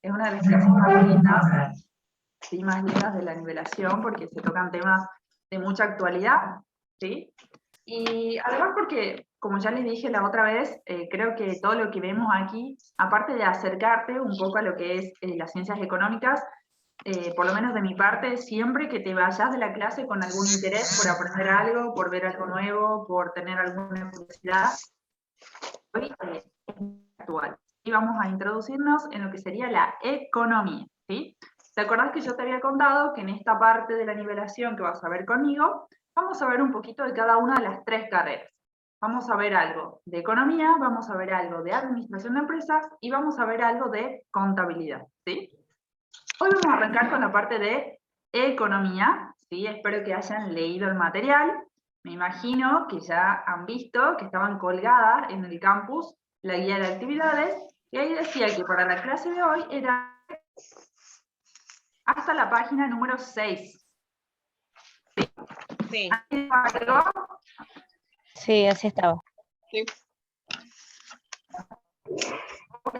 es una de las clases más lindas, sí, más lindas de la nivelación, porque se tocan temas de mucha actualidad, ¿sí? Y además porque, como ya les dije la otra vez, creo que todo lo que vemos aquí, aparte de acercarte un poco a lo que es las ciencias económicas, por lo menos de mi parte, siempre que te vayas de la clase con algún interés por aprender algo, por ver algo nuevo, por tener alguna curiosidad, hoy es actual. Y vamos a introducirnos en lo que sería la economía, ¿sí? ¿Te acordás que yo te había contado que en esta parte de la nivelación que vas a ver conmigo, vamos a ver un poquito de cada una de las 3 carreras? Vamos a ver algo de economía, vamos a ver algo de administración de empresas y vamos a ver algo de contabilidad, ¿sí? Hoy vamos a arrancar con la parte de economía, ¿sí? Espero que hayan leído el material. Me imagino que ya han visto que estaban colgadas en el campus la guía de actividades, y ahí decía que para la clase de hoy era hasta la página número 6. Sí. Sí, así estaba. Sí. Ok.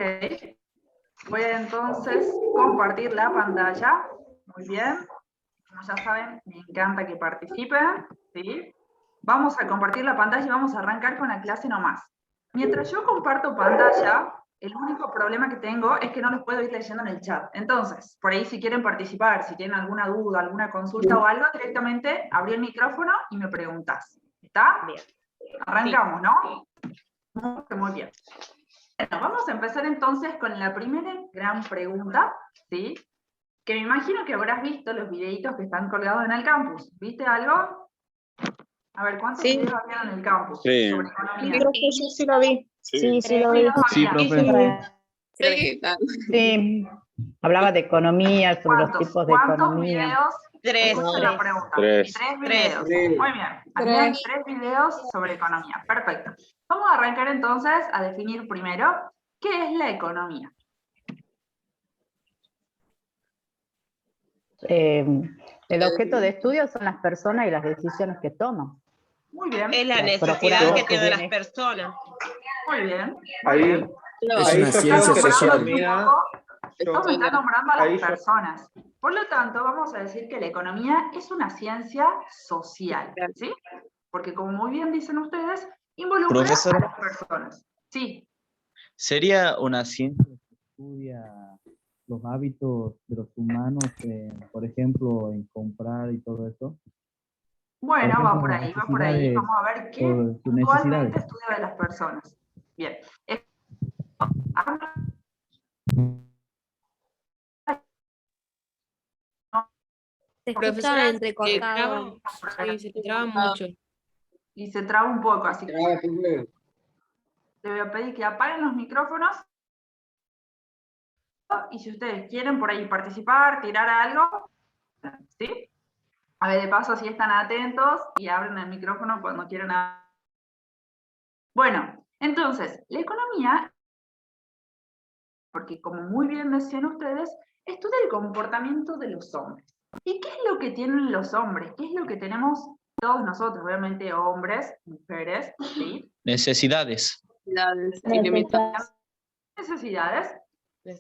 Voy a entonces compartir la pantalla. Muy bien. Como ya saben, me encanta que participen, ¿sí? Vamos a compartir la pantalla y vamos a arrancar con la clase nomás. Mientras yo comparto pantalla, el único problema que tengo es que no los puedo ir leyendo en el chat. Entonces, por ahí si quieren participar, si tienen alguna duda, alguna consulta o algo, directamente abrí el micrófono y me preguntás. ¿Está? Bien. Arrancamos, ¿no? Muy bien. Bueno, vamos a empezar entonces con la primera gran pregunta, ¿sí? Que me imagino que habrás visto los videitos que están colgados en el campus. ¿Viste algo? A ver, ¿cuántos videos había en el campus? Sí. Sobre economía. Profe, yo sí lo vi. Sí, sí lo vi. Sí, profe. Sí. Sí, hablaba de economía, sobre los tipos de ¿Cuántos economía. videos? 3. Escuchen la pregunta. 3. 3 videos. Tres. Muy bien. Habían 3 videos sobre economía. Perfecto. Vamos a arrancar entonces a definir primero qué es la economía. El objeto de estudio son las personas y las decisiones que toman. Muy bien. Es la Las necesidad procuran que que tienen las viene. personas. Muy bien. Ahí, Es ahí una yo ciencia creo que social. economía, Todos me están nombrando a las Ahí yo- personas. Por lo tanto, vamos a decir que la economía es una ciencia social, ¿sí? Porque como muy bien dicen ustedes, involucra Profesora. a las personas. Sí, ¿Sería una ciencia que estudia los hábitos de los humanos, por ejemplo, en comprar y todo eso? bueno, Por va ejemplo, por las ahí, va por ahí. necesidades, Vamos a ver qué por sus puntualmente necesidades. estudia de las personas. Bien. Se Profesora, escucha entrecortado. Sí, se te traba mucho. Y se traba un poco, así que le voy a pedir que apaguen los micrófonos. Y si ustedes quieren por ahí participar, tirar algo, ¿sí? A ver, de paso, si están atentos y abren el micrófono cuando quieran. Bueno, entonces, la economía, porque como muy bien decían ustedes, estudia el comportamiento de los hombres. ¿Y qué es lo que tienen los hombres? ¿Qué es lo que tenemos todos nosotros? Obviamente hombres, mujeres, ¿sí? Necesidades. Necesidades.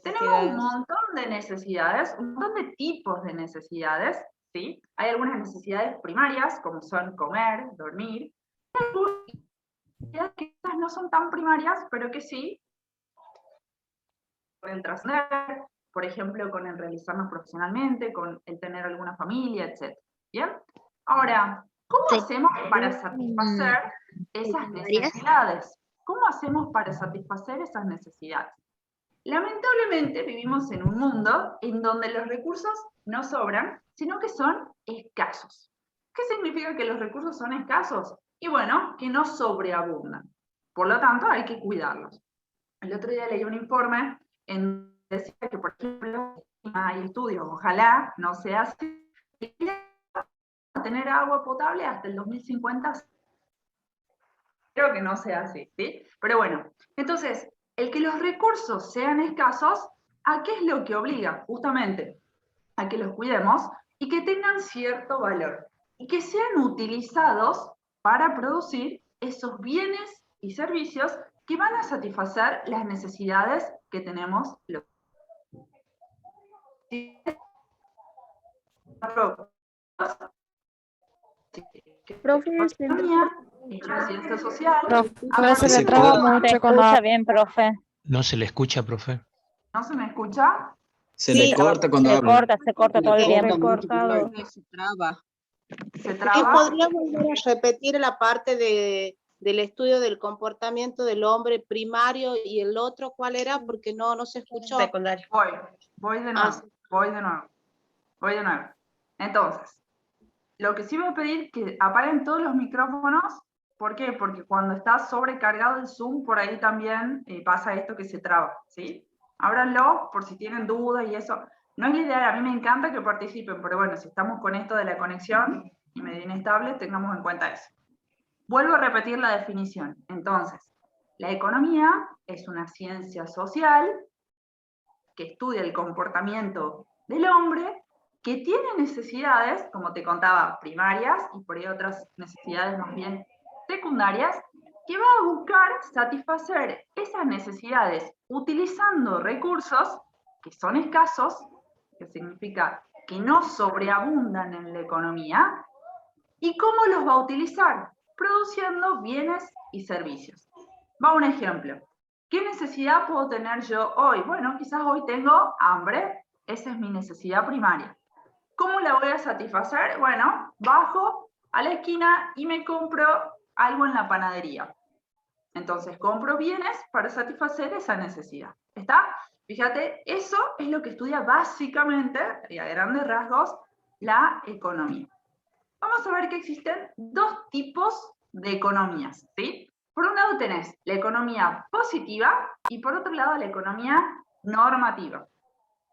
Tenemos un montón de necesidades, un montón de tipos de necesidades, ¿sí? Hay algunas necesidades primarias, como son comer, dormir. Hay algunas necesidades que quizás no son tan primarias, pero que sí pueden trascender, por ejemplo, con el realizarnos profesionalmente, con el tener alguna familia, etc. ¿Bien? Ahora, ¿cómo hacemos para satisfacer esas necesidades? ¿Cómo hacemos para satisfacer esas necesidades? Lamentablemente vivimos en un mundo en donde los recursos no sobran, sino que son escasos. ¿Qué significa que los recursos son escasos? Y bueno, que no sobreabundan. Por lo tanto, hay que cuidarlos. El otro día leí un informe en donde decía que, por ejemplo, hay estudios, ojalá no sea así, tener agua potable hasta el 2050. Creo que no sea así, ¿sí? Pero bueno, entonces, el que los recursos sean escasos, ¿a qué es lo que obliga? Justamente a que los cuidemos y que tengan cierto valor y que sean utilizados para producir esos bienes y servicios que van a satisfacer las necesidades que tenemos los. Profe, ciencia social. Profe, se se traba traba mucho mucho cuando escucha bien, profe. No se le escucha, profe. ¿No se me escucha? Se le corta cuando Se habla. corta todo el tiempo. cortado. Se traba. ¿Se ¿Y traba? podría volver a repetir la parte del estudio del comportamiento del hombre primario y el otro cuál era? Porque no se escuchó. Secundario. Voy de nuevo, sí. voy de nuevo. Entonces, lo que sí voy a pedir que apaguen todos los micrófonos. ¿Por qué? Porque cuando está sobrecargado el Zoom, por ahí también pasa esto que se traba, ¿sí? Ábranlo por si tienen dudas y eso. No es la idea, a mí me encanta que participen, pero bueno, si estamos con esto de la conexión y medio inestable, tengamos en cuenta eso. Vuelvo a repetir la definición. Entonces, la economía es una ciencia social que estudia el comportamiento del hombre, que tiene necesidades, como te contaba, primarias, y por ahí otras necesidades más bien secundarias, que va a buscar satisfacer esas necesidades utilizando recursos que son escasos, que significa que no sobreabundan en la economía. ¿Y cómo los va a utilizar? Produciendo bienes y servicios. Va un ejemplo. ¿Qué necesidad puedo tener yo hoy? Bueno, quizás hoy tengo hambre, esa es mi necesidad primaria. ¿Cómo la voy a satisfacer? Bueno, bajo a la esquina y me compro algo en la panadería. Entonces compro bienes para satisfacer esa necesidad. ¿Está? Fíjate, eso es lo que estudia básicamente, y a grandes rasgos, la economía. Vamos a ver que existen dos tipos de economías, ¿sí? Por un lado tenés la economía positiva y por otro lado la economía normativa.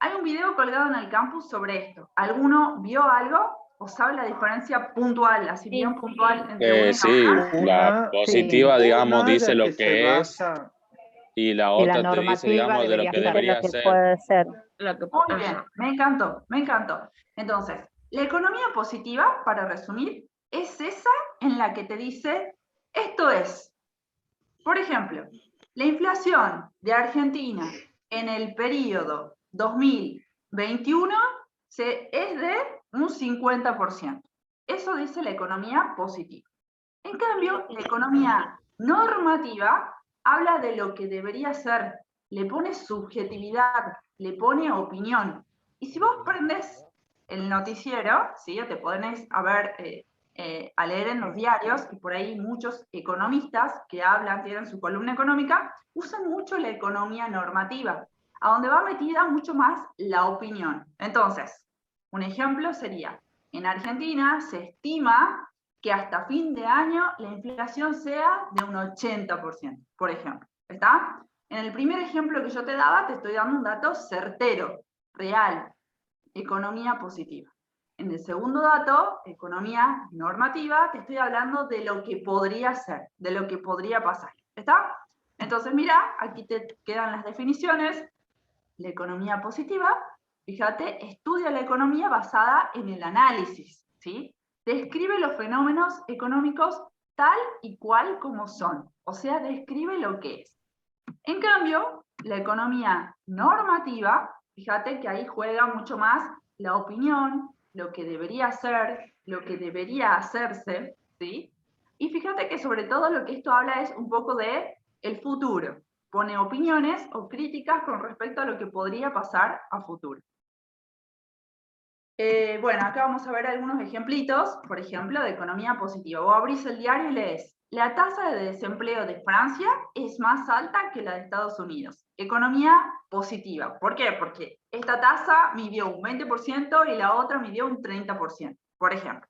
Hay un video colgado en el campus sobre esto. ¿Alguno vio algo o sabe la diferencia puntual, así bien puntual entre una y Sí, la otra? la positiva, digamos, dice lo que es y la Y la otra te dice, digamos, de lo que debería Lo debería que ser. puede ser. Muy bien, me encantó, me encantó. Entonces, la economía positiva, para resumir, es esa en la que te dice, esto es, por ejemplo, la inflación de Argentina en el periodo 2021 es de un 50%. Eso dice la economía positiva. En cambio, la economía normativa habla de lo que debería ser, le pone subjetividad, le pone opinión. Y si vos prendes el noticiero, ¿sí? O te pones a ver, a leer en los diarios, y por ahí muchos economistas que hablan, tienen su columna económica, usan mucho la economía normativa, a donde va metida mucho más la opinión. Entonces, un ejemplo sería, en Argentina se estima que hasta fin de año la inflación sea de un 80%, por ejemplo. ¿Está? En el primer ejemplo que yo te daba, te estoy dando un dato certero, real, economía positiva. En el segundo dato, economía normativa, te estoy hablando de lo que podría ser, de lo que podría pasar. ¿Está? Entonces, mira, aquí te quedan las definiciones. La economía positiva, fíjate, estudia la economía basada en el análisis, ¿sí? Describe los fenómenos económicos tal y cual como son, o sea, describe lo que es. En cambio, la economía normativa, fíjate que ahí juega mucho más la opinión, lo que debería ser, lo que debería hacerse, ¿sí? Y fíjate que sobre todo lo que esto habla es un poco de el futuro. Pone opiniones o críticas con respecto a lo que podría pasar a futuro. Bueno, acá vamos a ver algunos ejemplitos, por ejemplo, de economía positiva. Vos abrís el diario y lees, la tasa de desempleo de Francia es más alta que la de Estados Unidos. Economía positiva. ¿Por qué? Porque esta tasa midió un 20% y la otra midió un 30%, por ejemplo.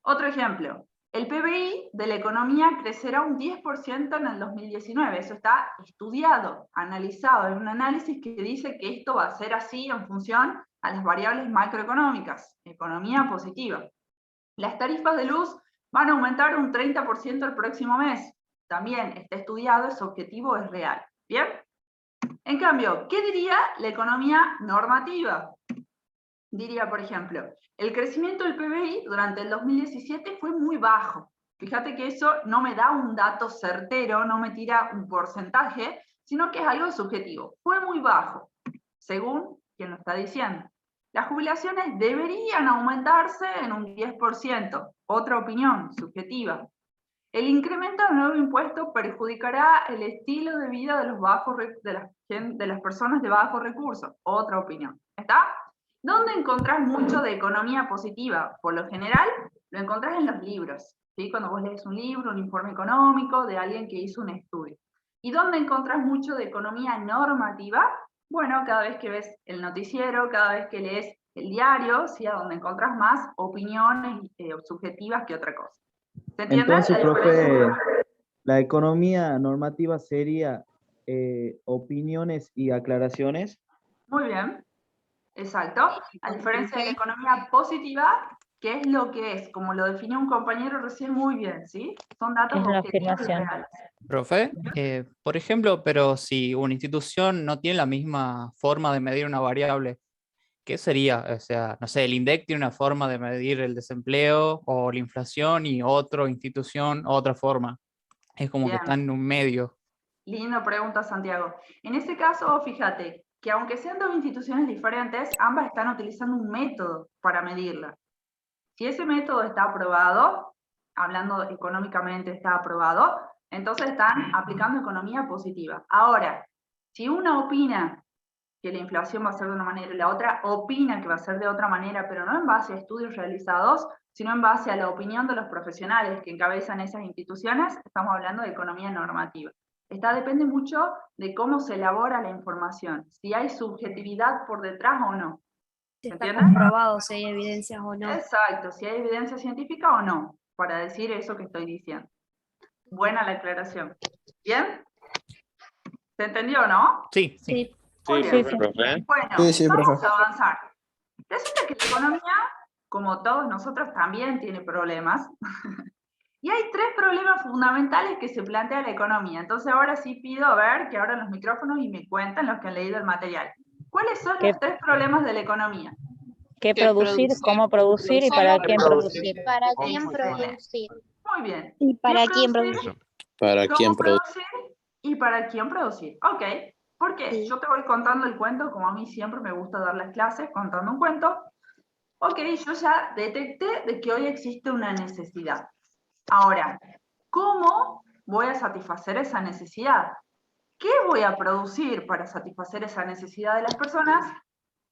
Otro ejemplo, el PBI de la economía crecerá un 10% en el 2019. Eso está estudiado, analizado, en un análisis que dice que esto va a ser así en función a las variables macroeconómicas, economía positiva. Las tarifas de luz van a aumentar un 30% el próximo mes. También está estudiado, ese objetivo es real. ¿Bien? En cambio, ¿qué diría la economía normativa? Diría, por ejemplo, el crecimiento del PBI durante el 2017 fue muy bajo. Fíjate que eso no me da un dato certero, no me tira un porcentaje, sino que es algo subjetivo. Fue muy bajo, según quien lo está diciendo. Las jubilaciones deberían aumentarse en un 10%, otra opinión subjetiva. El incremento del nuevo impuesto perjudicará el estilo de vida de las personas de bajos recursos, otra opinión. ¿Está? ¿Dónde encontrás mucho de economía positiva? Por lo general, lo encontrás en los libros, ¿sí? Cuando vos lees un libro, un informe económico de alguien que hizo un estudio. ¿Y dónde encontrás mucho de economía normativa? Bueno, cada vez que ves el noticiero, cada vez que lees el diario, ¿sí? A donde encontrás más opiniones subjetivas que otra cosa. ¿Se entiende? Entonces, profe, la economía normativa sería opiniones y aclaraciones. Muy bien, exacto. A diferencia de la economía positiva, ¿qué es lo que es? Como lo definió un compañero recién muy bien, ¿sí? Son datos Es la objetivos y afirmación. reales. Profe, por ejemplo, pero si una institución no tiene la misma forma de medir una variable, ¿qué sería? O sea, no sé, el INDEC tiene una forma de medir el desempleo o la inflación y otra institución otra forma. Es como que Bien. están en un medio. Linda pregunta, Santiago. En ese caso, fíjate que aunque sean dos instituciones diferentes, ambas están utilizando un método para medirla. Si ese método está aprobado, hablando económicamente está aprobado, entonces están aplicando economía positiva. Ahora, si una opina que la inflación va a ser de una manera y la otra opina que va a ser de otra manera, pero no en base a estudios realizados, sino en base a la opinión de los profesionales que encabezan esas instituciones, estamos hablando de economía normativa. Depende mucho de cómo se elabora la información, si hay subjetividad por detrás o no. Si está ¿Entiendes? comprobado, si hay evidencias o no. Exacto, si hay evidencia científica o no, para decir eso que estoy diciendo. Buena la aclaración. ¿Bien? ¿Se entendió, no? Sí, sí. Sí. Muy Sí, bien. profe. Bueno, Sí, vamos profe. a avanzar. Resulta que la economía, como todos nosotros, también tiene problemas. Y hay tres problemas fundamentales que se plantea la economía. Entonces ahora sí pido a ver que abran los micrófonos y me cuentan los que han leído el material. ¿Cuáles son los tres problemas de la economía? ¿Qué producir, cómo producir y para quién producir? ¿Para quién Excelente. producir? Muy bien. ¿Y para ¿Qué quién producir? ¿Para ¿Cómo quién produce? producir? ¿Y para quién producir? Ok. ¿Por qué? Sí. Yo te voy contando el cuento, como a mí siempre me gusta dar las clases, contando un cuento. Ok, yo ya detecté de que hoy existe una necesidad. Ahora, ¿cómo voy a satisfacer esa necesidad? ¿Qué voy a producir para satisfacer esa necesidad de las personas?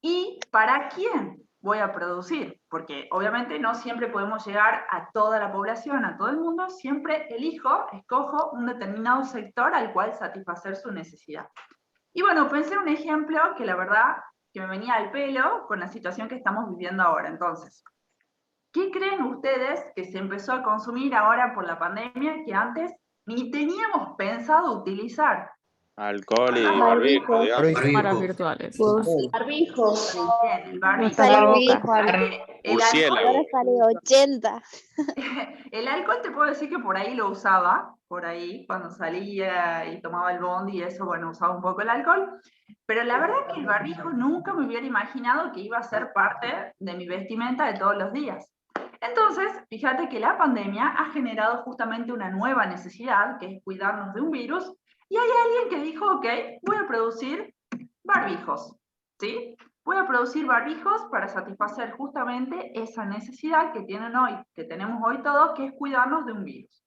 ¿Y para quién voy a producir? Porque obviamente no siempre podemos llegar a toda la población, a todo el mundo, siempre escojo un determinado sector al cual satisfacer su necesidad. Y bueno, pensé en un ejemplo que la verdad que me venía al pelo con la situación que estamos viviendo ahora. Entonces, ¿qué creen ustedes que se empezó a consumir ahora por la pandemia que antes ni teníamos pensado utilizar? Alcohol y Barbijo. barbijo, digamos. Para virtuales. Barbijos. Bien, el barbijo. Barbijo. El Murciélago. Ahora sale 80. El alcohol te puedo decir que por ahí lo usaba, por ahí, cuando salía y tomaba el bondi y eso, bueno, usaba un poco el alcohol, pero la verdad es que el barbijo nunca me hubiera imaginado que iba a ser parte de mi vestimenta de todos los días. Entonces, fíjate que la pandemia ha generado justamente una nueva necesidad, que es cuidarnos de un virus, y hay alguien que dijo, ok, voy a producir barbijos, ¿sí? Voy a producir barbijos para satisfacer justamente esa necesidad que tenemos hoy todos, que es cuidarnos de un virus.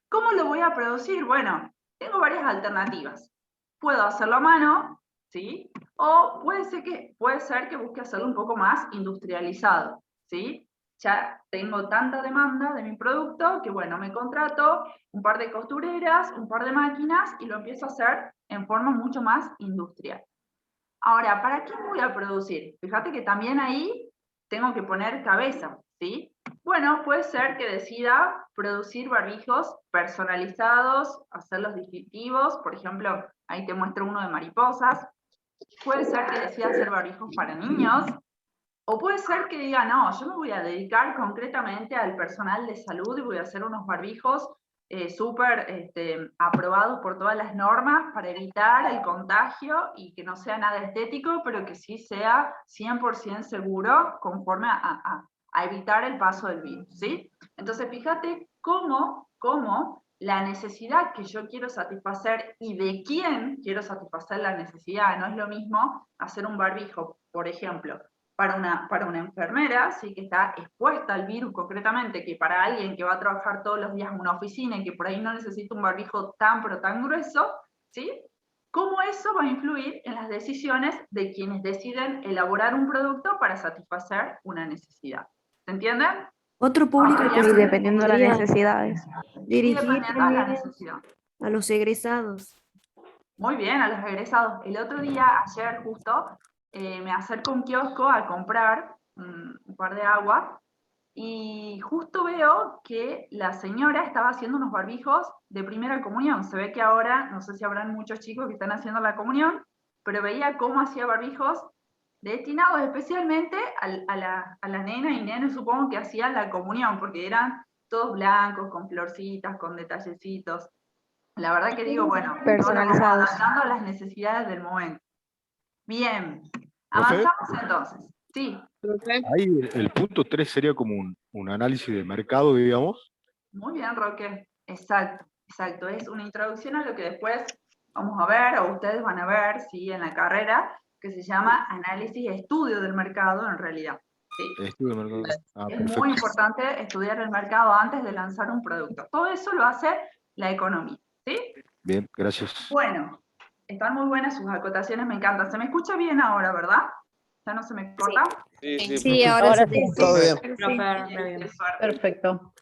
¿Cómo lo voy a producir? Bueno, tengo varias alternativas. Puedo hacerlo a mano, ¿sí? O puede ser que busque hacerlo un poco más industrializado, ¿sí? Ya tengo tanta demanda de mi producto que, bueno, me contrato un par de costureras, un par de máquinas y lo empiezo a hacer en forma mucho más industrial. Ahora, ¿para quién voy a producir? Fíjate que también ahí tengo que poner cabeza, ¿sí? Bueno, puede ser que decida producir barbijos personalizados, hacerlos distintivos, por ejemplo, ahí te muestro uno de mariposas. Puede ser que decida hacer barbijos para niños, o puede ser que diga, no, yo me voy a dedicar concretamente al personal de salud y voy a hacer unos barbijos súper aprobados por todas las normas para evitar el contagio y que no sea nada estético, pero que sí sea 100% seguro conforme a evitar el paso del virus, ¿sí? Entonces, fíjate cómo la necesidad que yo quiero satisfacer y de quién quiero satisfacer la necesidad. No es lo mismo hacer un barbijo, por ejemplo, para una enfermera, ¿sí? Que está expuesta al virus concretamente, que para alguien que va a trabajar todos los días en una oficina y que por ahí no necesita un barbijo tan pero tan grueso, ¿sí? ¿Cómo eso va a influir en las decisiones de quienes deciden elaborar un producto para satisfacer una necesidad? ¿Se entienden? Otro público que Y se dependiendo de las podría necesidades. dirigir Dependiendo de la también necesidad. a los egresados. Muy bien, a los egresados. El otro día, ayer justo, me acerco a un kiosco a comprar un par de agua y justo veo que la señora estaba haciendo unos barbijos de primera comunión. Se ve que ahora, no sé si habrán muchos chicos que están haciendo la comunión, pero veía cómo hacía barbijos destinados especialmente a la nena y nene, supongo que hacían la comunión, porque eran todos blancos, con florcitas, con detallecitos. La verdad que digo, bueno, Personalizados. adaptando a las necesidades del momento. Bien, ¿Profe? avanzamos entonces. Sí, Ahí el punto 3 sería como un análisis de mercado, digamos. muy bien, Roque. Exacto, exacto. Es una introducción a lo que después vamos a ver, o ustedes van a ver, ¿sí? En la carrera, que se llama análisis y estudio del mercado en realidad. ¿Sí? Estudio de mercado. Ah, Es perfecto. muy importante estudiar el mercado antes de lanzar un producto. Todo eso lo hace la economía. ¿Sí? Bien, gracias. Bueno, están muy buenas sus acotaciones, me encantan. Se me escucha bien ahora, ¿verdad? ¿Ya no se me corta? Sí, ahora se te Todo bien. Qué suerte. Perfecto.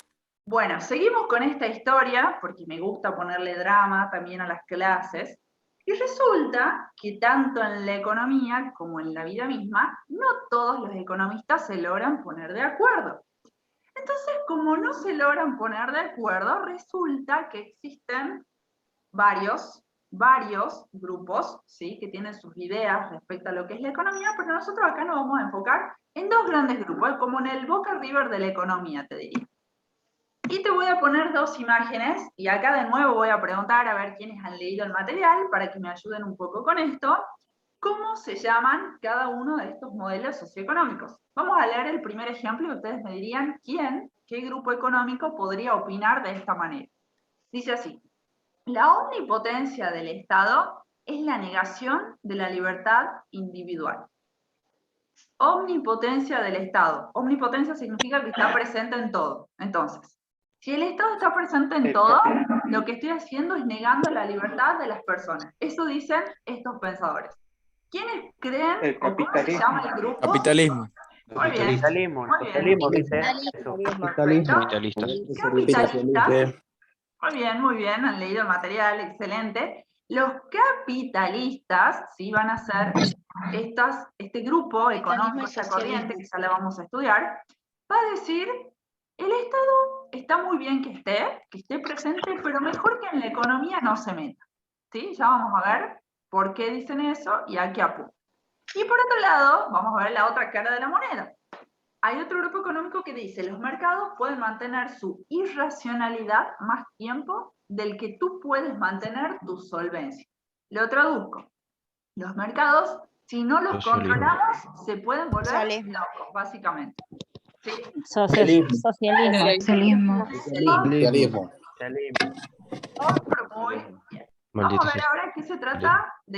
Bueno, seguimos con esta historia, porque me gusta ponerle drama también a las clases, y resulta que tanto en la economía como en la vida misma, no todos los economistas se logran poner de acuerdo. Entonces, como no se logran poner de acuerdo, resulta que existen varios grupos, ¿sí? Que tienen sus ideas respecto a lo que es la economía, pero nosotros acá nos vamos a enfocar en dos grandes grupos, como en el Boca River de la economía, te diría. Y te voy a poner dos imágenes, y acá de nuevo voy a preguntar a ver quiénes han leído el material, para que me ayuden un poco con esto, cómo se llaman cada uno de estos modelos socioeconómicos. Vamos a leer el primer ejemplo y ustedes me dirían qué grupo económico podría opinar de esta manera. Dice así: la omnipotencia del Estado es la negación de la libertad individual. Omnipotencia del Estado. Omnipotencia significa que está presente en todo. Entonces, si el Estado está presente en todo, lo que estoy haciendo es negando la libertad de las personas. Eso dicen estos pensadores. ¿Quiénes creen o cómo se llama el grupo? Capitalismo. Muy bien. Socialismo, dice eso. Capitalistas. Capitalistas. Muy bien, han leído el material, excelente. Los capitalistas, ¿sí? Van a ser este grupo económico, esta corriente, que ya la vamos a estudiar, va a decir, el Estado está muy bien que esté presente, pero mejor que en la economía no se meta. ¿Sí? Ya vamos a ver por qué dicen eso y a qué apuntan. Y por otro lado, vamos a ver la otra cara de la moneda. Hay otro grupo económico que dice, los mercados pueden mantener su irracionalidad más tiempo del que tú puedes mantener tu solvencia. Lo traduzco. Los mercados, si no los controlamos, se pueden volver locos, básicamente. ¿Sí? Socialismo. Muy bien. Vamos a ver ahora de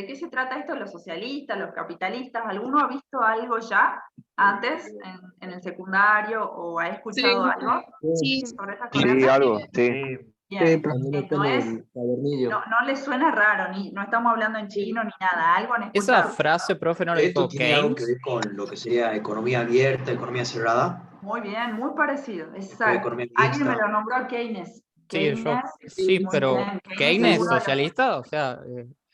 qué se trata esto, los socialistas, los capitalistas. ¿Alguno ha visto algo ya antes en el secundario o ha escuchado algo sobre esta corriente? Sí, algo, sí. Bien. No les suena raro, no estamos hablando en chino ni nada, algo han escuchado. Esa frase, profe, ¿no le dijo ¿Tiene algo que Keynes? ver con lo que sería economía abierta, economía cerrada? Muy bien, muy parecido, exacto. Economía Alguien me mixta. lo nombró a Keynes. Sí, pero ¿Keynes es socialista? O sea,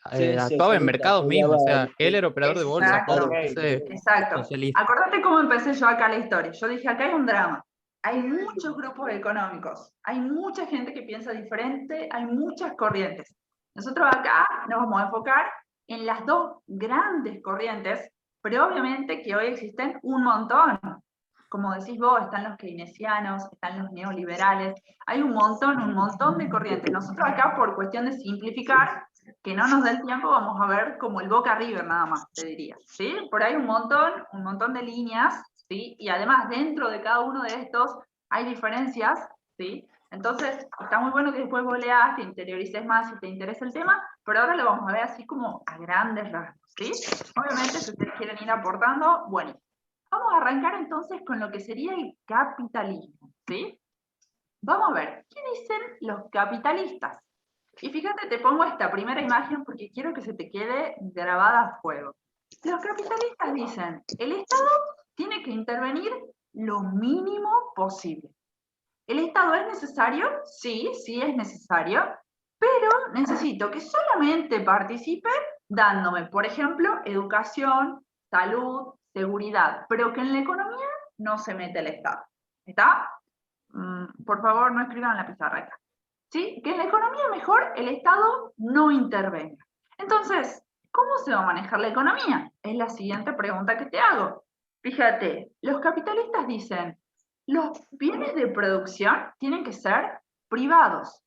actuaba en mercados mismos, o sea, él era operador de bolsa. Exacto. Socialista. Acordate cómo empecé yo acá la historia. Yo dije, acá hay un drama. Hay muchos grupos económicos, hay mucha gente que piensa diferente, hay muchas corrientes. Nosotros acá nos vamos a enfocar en las dos grandes corrientes, pero obviamente que hoy existen un montón. Como decís vos, están los keynesianos, están los neoliberales, hay un montón de corrientes. Nosotros acá, por cuestión de simplificar, que no nos dé el tiempo, vamos a ver como el Boca River nada más, te diría. ¿Sí? Por ahí un montón de líneas, ¿sí? Y además dentro de cada uno de estos hay diferencias, ¿sí? Entonces, está muy bueno que después vos leas, te interiorices más si te interesa el tema, pero ahora lo vamos a ver así como a grandes rasgos, ¿sí? Obviamente, si ustedes quieren ir aportando, bueno. Vamos a arrancar entonces con lo que sería el capitalismo, ¿sí? Vamos a ver, ¿qué dicen los capitalistas? Y fíjate, te pongo esta primera imagen porque quiero que se te quede grabada a fuego. Los capitalistas dicen, el Estado tiene que intervenir lo mínimo posible. ¿El Estado es necesario? Sí, sí es necesario, pero necesito que solamente participe dándome, por ejemplo, educación, salud, seguridad, pero que en la economía no se mete el Estado. ¿Está? Por favor, no escriban en la pizarra acá. ¿Sí? Que en la economía mejor el Estado no intervenga. Entonces, ¿cómo se va a manejar la economía? Es la siguiente pregunta que te hago. Fíjate, los capitalistas dicen, los bienes de producción tienen que ser privados.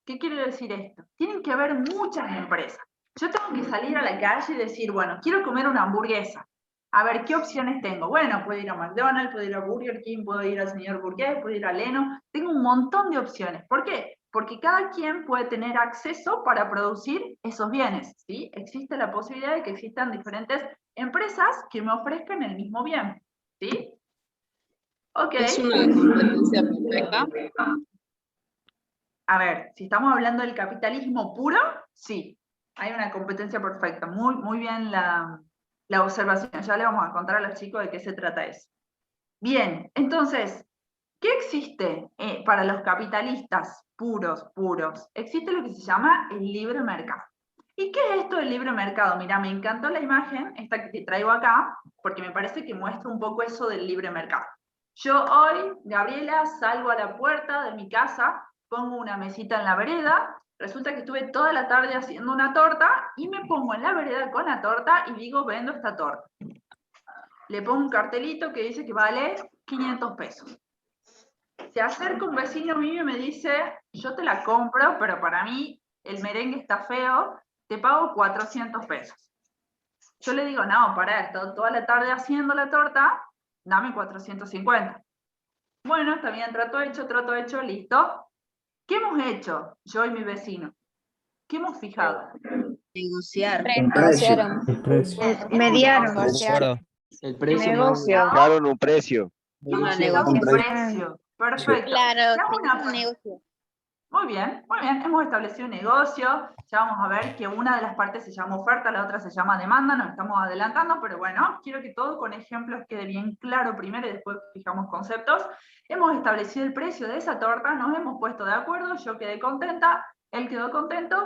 ¿Qué quiere decir esto? Tienen que haber muchas empresas. Yo tengo que salir a la calle y decir, bueno, quiero comer una hamburguesa. A ver, ¿qué opciones tengo? Bueno, puedo ir a McDonald's, puedo ir a Burger King, puedo ir al señor Burgués, puedo ir a Leno. Tengo un montón de opciones. ¿Por qué? Porque cada quien puede tener acceso para producir esos bienes, ¿sí? Existe la posibilidad de que existan diferentes empresas que me ofrezcan el mismo bien, ¿sí? Ok. ¿Es una competencia perfecta? A ver, si estamos hablando del capitalismo puro, sí. Hay una competencia perfecta. Muy, muy bien la observación. Ya le vamos a contar a los chicos de qué se trata eso. Bien, entonces, ¿qué existe para los capitalistas puros? Existe lo que se llama el libre mercado. ¿Y qué es esto del libre mercado? Mira, me encantó la imagen, esta que te traigo acá, porque me parece que muestra un poco eso del libre mercado. Yo hoy, Gabriela, salgo a la puerta de mi casa, pongo una mesita en la vereda, resulta que estuve toda la tarde haciendo una torta y me pongo en la vereda con la torta y digo, vendo esta torta. Le pongo un cartelito que dice que vale 500 pesos. Se acerca un vecino mío y me dice, yo te la compro, pero para mí el merengue está feo, te pago 400 pesos. Yo le digo, no, pará, he estado toda la tarde haciendo la torta, dame 450. Bueno, está bien, trato hecho, listo. ¿Qué hemos hecho, yo y mi vecino? ¿Qué hemos fijado? Negociar. Mediaron. El precio. Negocio. Fijaron un precio. Hemos llegado a un precio. Perfecto. Claro, Ya un negocio. Muy bien, hemos establecido un negocio, ya vamos a ver que una de las partes se llama oferta, la otra se llama demanda, nos estamos adelantando, pero bueno, quiero que todo con ejemplos quede bien claro primero y después fijamos conceptos. Hemos establecido el precio de esa torta, nos hemos puesto de acuerdo, yo quedé contenta, él quedó contento.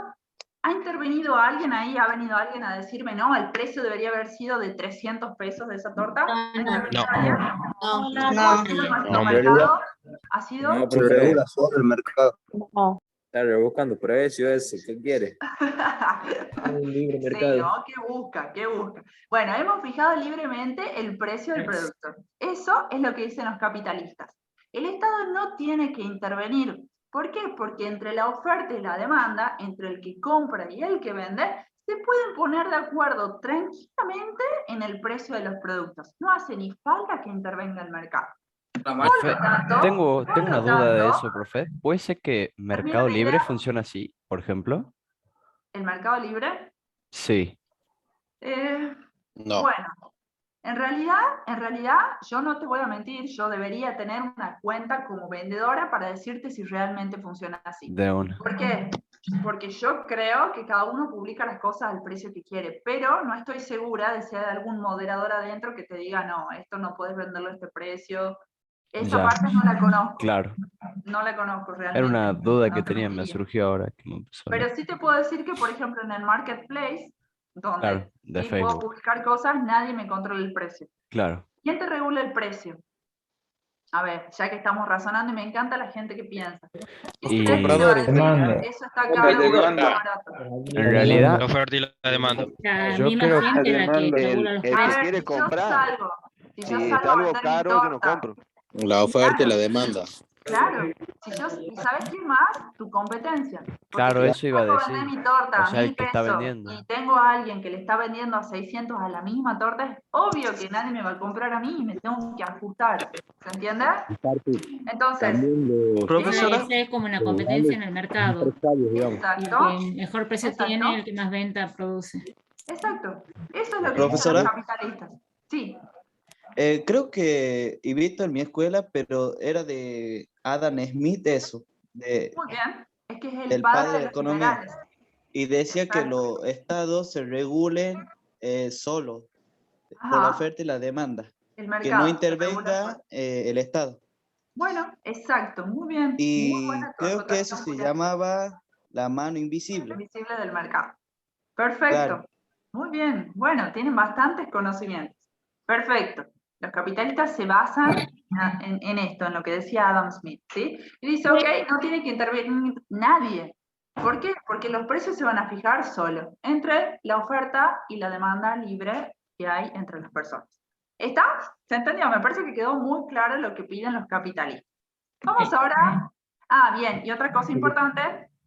¿Ha intervenido alguien ahí? ¿Ha venido alguien a decirme, no, el precio debería haber sido de 300 pesos de esa torta? No. ¿Ha sido? No, pero regula sobre el mercado. No. Está rebuscando precio ese, ¿qué quiere? Un libre mercado. Sí, ¿no? ¿Qué busca? Bueno, hemos fijado libremente el precio del producto. Eso es lo que dicen los capitalistas. El Estado no tiene que intervenir. ¿Por qué? Porque entre la oferta y la demanda, entre el que compra y el que vende, se pueden poner de acuerdo tranquilamente en el precio de los productos. No hace ni falta que intervenga el mercado. Tengo una duda de eso, profe. ¿Puede ser que Mercado Libre funciona así, por ejemplo? ¿El Mercado Libre? Sí. No. Bueno, en realidad, yo no te voy a mentir, yo debería tener una cuenta como vendedora para decirte si realmente funciona así. De una. ¿Por qué? Porque yo creo que cada uno publica las cosas al precio que quiere, pero no estoy segura de si hay algún moderador adentro que te diga, no, esto no puedes venderlo a este precio. Esa parte no la conozco. Claro. No la conozco realmente. Era una duda que te tenía, me mentiría. surgió ahora. Que me empezó a Pero sí te puedo decir que, por ejemplo, en el Marketplace, donde Claro, de sí puedo Facebook. publicar cosas, nadie me controla el precio. Claro. ¿Quién te regula el precio? A ver, ya que estamos razonando y me encanta la gente que piensa. Y Compradores. demanda. Eso está caro, eso está barato. En realidad, La oferta y la demanda. yo creo gente la que regula los El A que ver, quiere si yo comprar. salgo, si Si yo está salgo a algo vender mi caro, que no torta, compro. La oferta y la demanda. Claro, ¿y sabes qué más? Tu competencia. Porque Claro, si eso yo iba a puedo decir. vender mi torta O a sea, el 1000 que está pesos vendiendo. y tengo a alguien que le está vendiendo a 600 a la misma torta, es obvio que nadie me va a comprar a mí y me tengo que ajustar. ¿Se entiende? Entonces, También los Profesora. Esa es como una competencia en el mercado. empresarios, digamos. exacto. El que mejor precio tiene, el que más venta produce. Exacto. Eso es lo que dicen Profesora. los capitalistas. Sí. Creo que he visto en mi escuela, pero era de Adam Smith eso, Muy bien. Es que es el del padre padre de de los economía. liberales. Y decía que Exacto. los estados se regulen solos por la Ajá. oferta y la demanda. El Que mercado. no se regula intervenga solo. el Estado. Bueno, exacto. Muy bien. Muy Y buena tu creo que eso acotación, se Julián. llamaba la mano invisible. Invisible del mercado. Perfecto. Claro. Muy bien. Bueno, tienen bastantes conocimientos. Perfecto. Los capitalistas se basan en esto, en lo que decía Adam Smith, ¿sí? Y dice, ok, no tiene que intervenir nadie. ¿Por qué? Porque los precios se van a fijar solo entre la oferta y la demanda libre que hay entre las personas. ¿Está? ¿Se entendió? Me parece que quedó muy claro lo que piden los capitalistas. Vamos ahora. Bien, y otra cosa importante,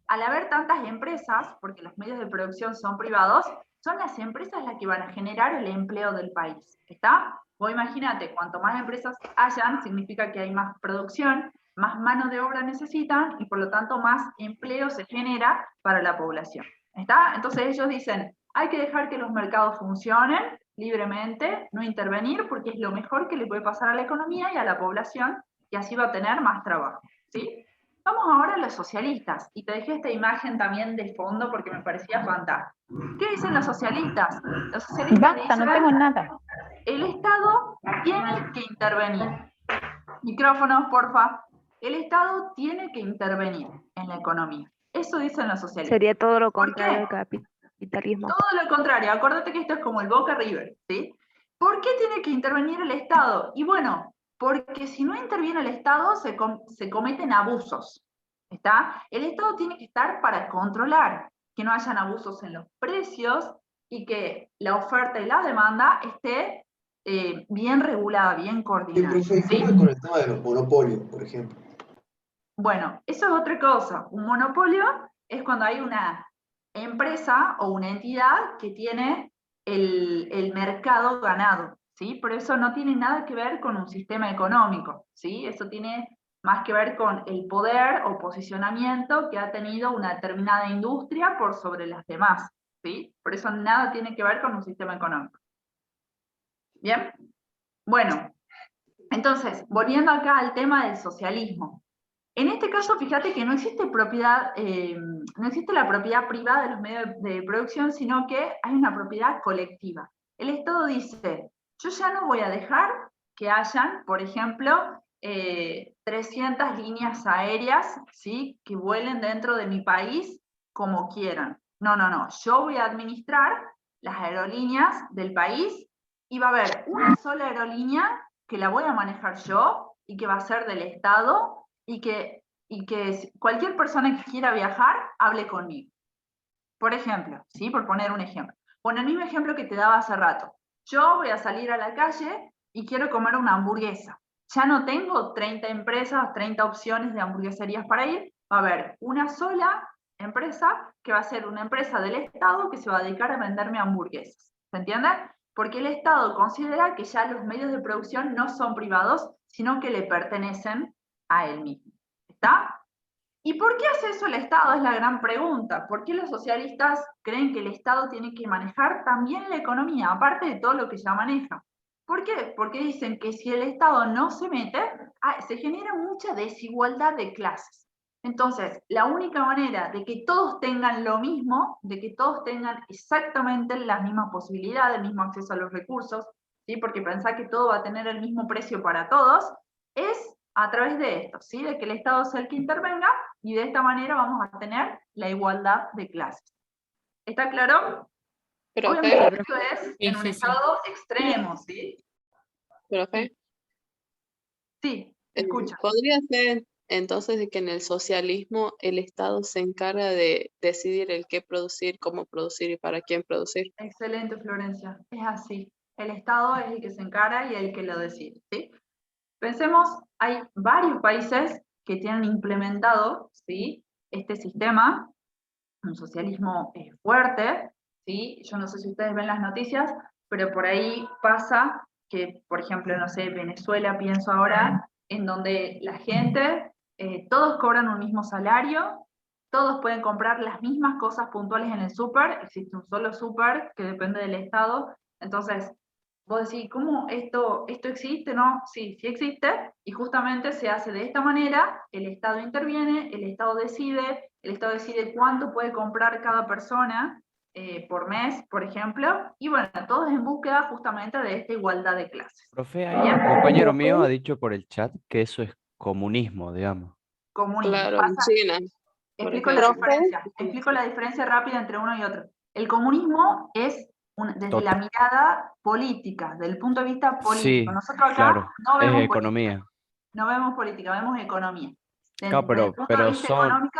al haber tantas empresas, porque los medios de producción son privados, son las empresas las que van a generar el empleo del país. ¿Está? Vos imagínate, cuanto más empresas hayan, significa que hay más producción, más mano de obra necesitan y por lo tanto más empleo se genera para la población. ¿Está? Entonces ellos dicen, hay que dejar que los mercados funcionen libremente, no intervenir, porque es lo mejor que le puede pasar a la economía y a la población, y así va a tener más trabajo, ¿sí? Vamos ahora a los socialistas, y te dejé esta imagen también de fondo porque me parecía fantástica. ¿Qué dicen los socialistas? Los socialistas Basta, dicen, no tengo nada. el Estado tiene que intervenir. Micrófonos, porfa. El Estado tiene que intervenir en la economía. Eso dicen los socialistas. Sería todo lo ¿Por contrario qué? al capitalismo. Todo lo contrario, acuérdate que esto es como el Boca River, ¿sí? ¿Por qué tiene que intervenir el Estado? Y bueno, porque si no interviene el Estado se cometen abusos, ¿está? El Estado tiene que estar para controlar que no hayan abusos en los precios y que la oferta y la demanda esté bien regulada, bien coordinada. Profe, ¿sí? ¿cómo es con el tema de los monopolios, por ejemplo? Bueno, eso es otra cosa. Un monopolio es cuando hay una empresa o una entidad que tiene el mercado ganado, ¿sí? Por eso no tiene nada que ver con un sistema económico, ¿sí? Eso tiene más que ver con el poder o posicionamiento que ha tenido una determinada industria por sobre las demás, ¿sí? Por eso nada tiene que ver con un sistema económico. ¿Bien? Bueno, entonces, volviendo acá al tema del socialismo. En este caso, fíjate que no existe propiedad, no existe la propiedad privada de los medios de producción, sino que hay una propiedad colectiva. El Estado dice, yo ya no voy a dejar que hayan, por ejemplo, 300 líneas aéreas, ¿sí?, que vuelen dentro de mi país como quieran. No, no, no. Yo voy a administrar las aerolíneas del país y va a haber una sola aerolínea que la voy a manejar yo y que va a ser del Estado y que cualquier persona que quiera viajar hable conmigo. Por ejemplo, ¿sí? Por poner un ejemplo. Bueno, el mismo ejemplo que te daba hace rato. Yo voy a salir a la calle y quiero comer una hamburguesa. Ya no tengo 30 empresas, 30 opciones de hamburgueserías para ir. Va a haber una sola empresa que va a ser una empresa del Estado que se va a dedicar a venderme hamburguesas. ¿Se entiende? Porque el Estado considera que ya los medios de producción no son privados, sino que le pertenecen a él mismo. ¿Está? ¿Y por qué hace eso el Estado? Es la gran pregunta. ¿Por qué los socialistas creen que el Estado tiene que manejar también la economía, aparte de todo lo que ya maneja? ¿Por qué? Porque dicen que si el Estado no se mete, se genera mucha desigualdad de clases. Entonces, la única manera de que todos tengan lo mismo, de que todos tengan exactamente las mismas posibilidades, el mismo acceso a los recursos, ¿sí? Porque pensar que todo va a tener el mismo precio para todos, es a través de esto, ¿sí? De que el Estado sea el que intervenga, y de esta manera vamos a tener la igualdad de clases. ¿Está claro? Obviamente esto es en un estado extremo, ¿sí? Profe. Sí, escucha. ¿Podría ser entonces de que en el socialismo el Estado se encarga de decidir el qué producir, cómo producir y para quién producir? Excelente, Florencia. Es así. El Estado es el que se encarga y el que lo decide, ¿sí? Pensemos, hay varios países que tienen implementado, ¿sí?, este sistema, un socialismo fuerte, ¿sí? Yo no sé si ustedes ven las noticias, pero por ahí pasa que, por ejemplo, no sé, Venezuela, pienso ahora, en donde la gente, todos cobran un mismo salario, todos pueden comprar las mismas cosas puntuales en el súper, existe un solo súper que depende del estado, entonces vos decís, ¿cómo esto existe? ¿No? Sí, sí existe, y justamente se hace de esta manera, el Estado interviene, el Estado decide cuánto puede comprar cada persona por mes, por ejemplo, y bueno, todos en búsqueda justamente de esta igualdad de clases. Profe, hay un compañero mío ha dicho por el chat que eso es comunismo, digamos. Comunismo. Claro, en China. Explico la diferencia rápida entre uno y otro. El comunismo es desde la mirada política, del punto de vista político. Sí, Nosotros acá claro, no vemos es economía. no vemos política, vemos economía. Claro, Desde el punto de pero vista son,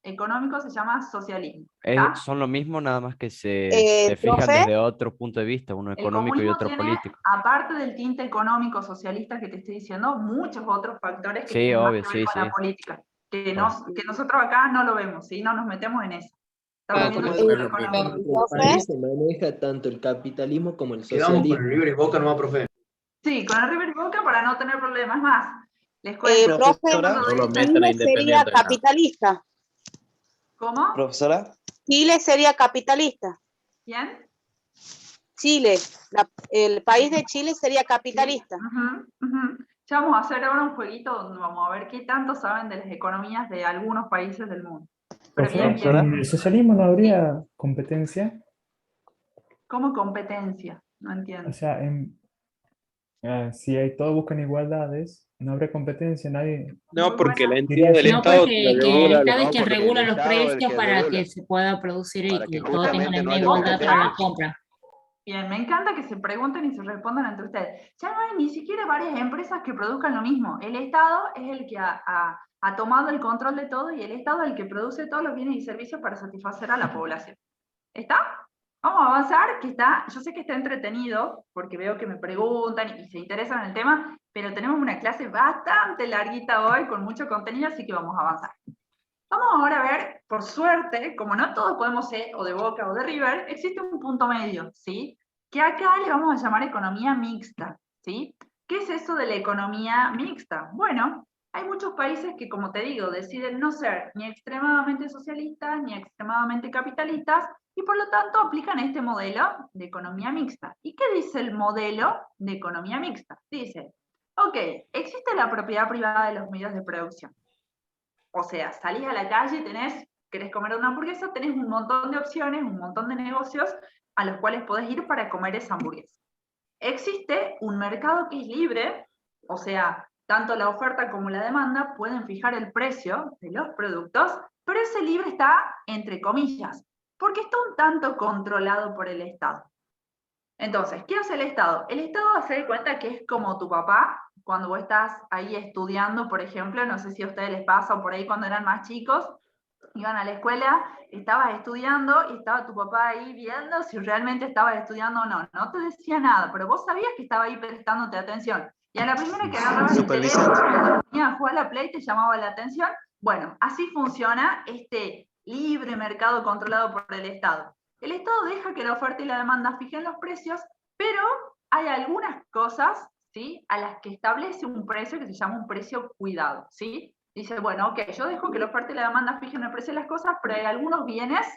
económico se llama socialismo. son lo mismo, nada más que se fijan ¿profe? desde otro punto de vista, uno El económico y comunismo otro tiene, político. aparte del tinte económico socialista que te estoy diciendo, muchos otros factores que Sí, tienen obvio, más que ver sí, con sí. la política, que Obvio. nosotros acá no lo vemos, ¿sí? No nos metemos en eso. Estamos viendo el En tema económico. nuestro país se maneja tanto el capitalismo como el Quedamos socialismo. con el River y Boca nomás, profe. Sí, con el River y Boca para no tener problemas más. Les cuento. Profe, No lo metan a Chile sería Independiente. capitalista. ¿Cómo? Profesora. Chile sería capitalista. ¿Quién? Chile, el país de Chile sería capitalista. Ya vamos a hacer ahora un jueguito donde vamos a ver qué tanto saben de las economías de algunos países del mundo. Pero Profe, bien, bien. ¿en el socialismo no habría competencia? ¿Cómo competencia? No entiendo. O sea, si todos buscan igualdades, no habría competencia, nadie... No, porque la entidad del No, Estado porque te el regula Estado es los- quien porque regula el los Estado es el precios que para regula. que se pueda producir y Para que que todos tengan justamente la no misma haya igualdad para la competencia. compra. Bien, me encanta que se pregunten y se respondan entre ustedes. Ya no hay ni siquiera varias empresas que produzcan lo mismo. El Estado es el que ha tomado el control de todo y el Estado es el que produce todos los bienes y servicios para satisfacer a la población. ¿Está? Vamos a avanzar, yo sé que está entretenido, porque veo que me preguntan y se interesan en el tema, pero tenemos una clase bastante larguita hoy, con mucho contenido, así que vamos a avanzar. Vamos ahora a ver, por suerte, como no todos podemos ser o de Boca o de River, existe un punto medio, ¿sí? Que acá le vamos a llamar economía mixta, ¿sí? ¿Qué es eso de la economía mixta? Bueno, hay muchos países que, como te digo, deciden no ser ni extremadamente socialistas ni extremadamente capitalistas y por lo tanto aplican este modelo de economía mixta. ¿Y qué dice el modelo de economía mixta? Dice, ok, existe la propiedad privada de los medios de producción. O sea, salís a la calle, querés comer una hamburguesa, tenés un montón de opciones, un montón de negocios a los cuales podés ir para comer esa hamburguesa. Existe un mercado que es libre, o sea, tanto la oferta como la demanda pueden fijar el precio de los productos, pero ese libre está entre comillas, porque está un tanto controlado por el Estado. Entonces, ¿qué hace el Estado? El Estado hace de cuenta que es como tu papá, cuando vos estás ahí estudiando, por ejemplo, no sé si a ustedes les pasa o por ahí cuando eran más chicos, iban a la escuela, estabas estudiando y estaba tu papá ahí viendo si realmente estabas estudiando o no. No te decía nada, pero vos sabías que estaba ahí prestándote atención. Y a la primera que agarrabas el teléfono, a jugar a la Play, te llamaba la atención. Bueno, así funciona este libre mercado controlado por el Estado. El Estado deja que la oferta y la demanda fijen los precios, pero hay algunas cosas, ¿sí?, a las que establece un precio que se llama un precio cuidado, ¿sí? Dice, bueno, ok, yo dejo que la oferta y la demanda fijen el precio de las cosas, pero hay algunos bienes,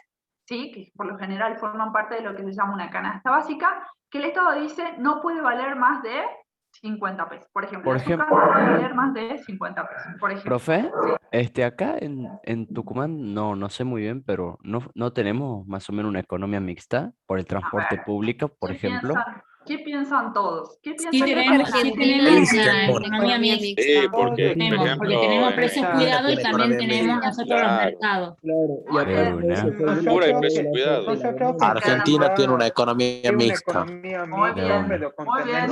¿sí?, que por lo general forman parte de lo que se llama una canasta básica, que el Estado dice no puede valer más de 50 pesos. Por ejemplo, el azúcar no puede valer más de 50 pesos, por ejemplo. Profe, acá en Tucumán, no sé muy bien, pero no tenemos más o menos una economía mixta por el transporte público, por ejemplo. ¿Qué piensan todos? ¿Qué piensan Sí tenemos la economía mixta. Sí, porque, por ejemplo, porque tenemos precios cuidados y también tenemos nosotros los mercados. Argentina tiene una economía mixta. Muy bien, muy bien.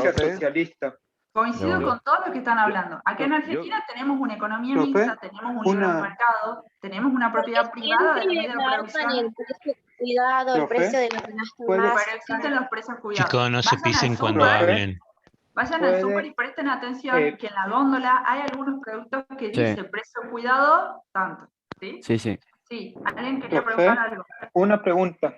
Coincido con todo lo que están hablando. Acá en Argentina tenemos una economía mixta, tenemos un libre mercado, tenemos una propiedad privada de los medios de producción. El precio cuidado, el precio de los canastas básicos. Pero existen los precios cuidados. Chicos, no se Vayan al pisen cuando súper. hablen. Vayan Puede, al súper y presten atención que en la góndola hay algunos productos que Sí. dice precio cuidado, tanto. ¿Sí? Sí, sí. Sí, alguien quería Profe, preguntar algo. una pregunta.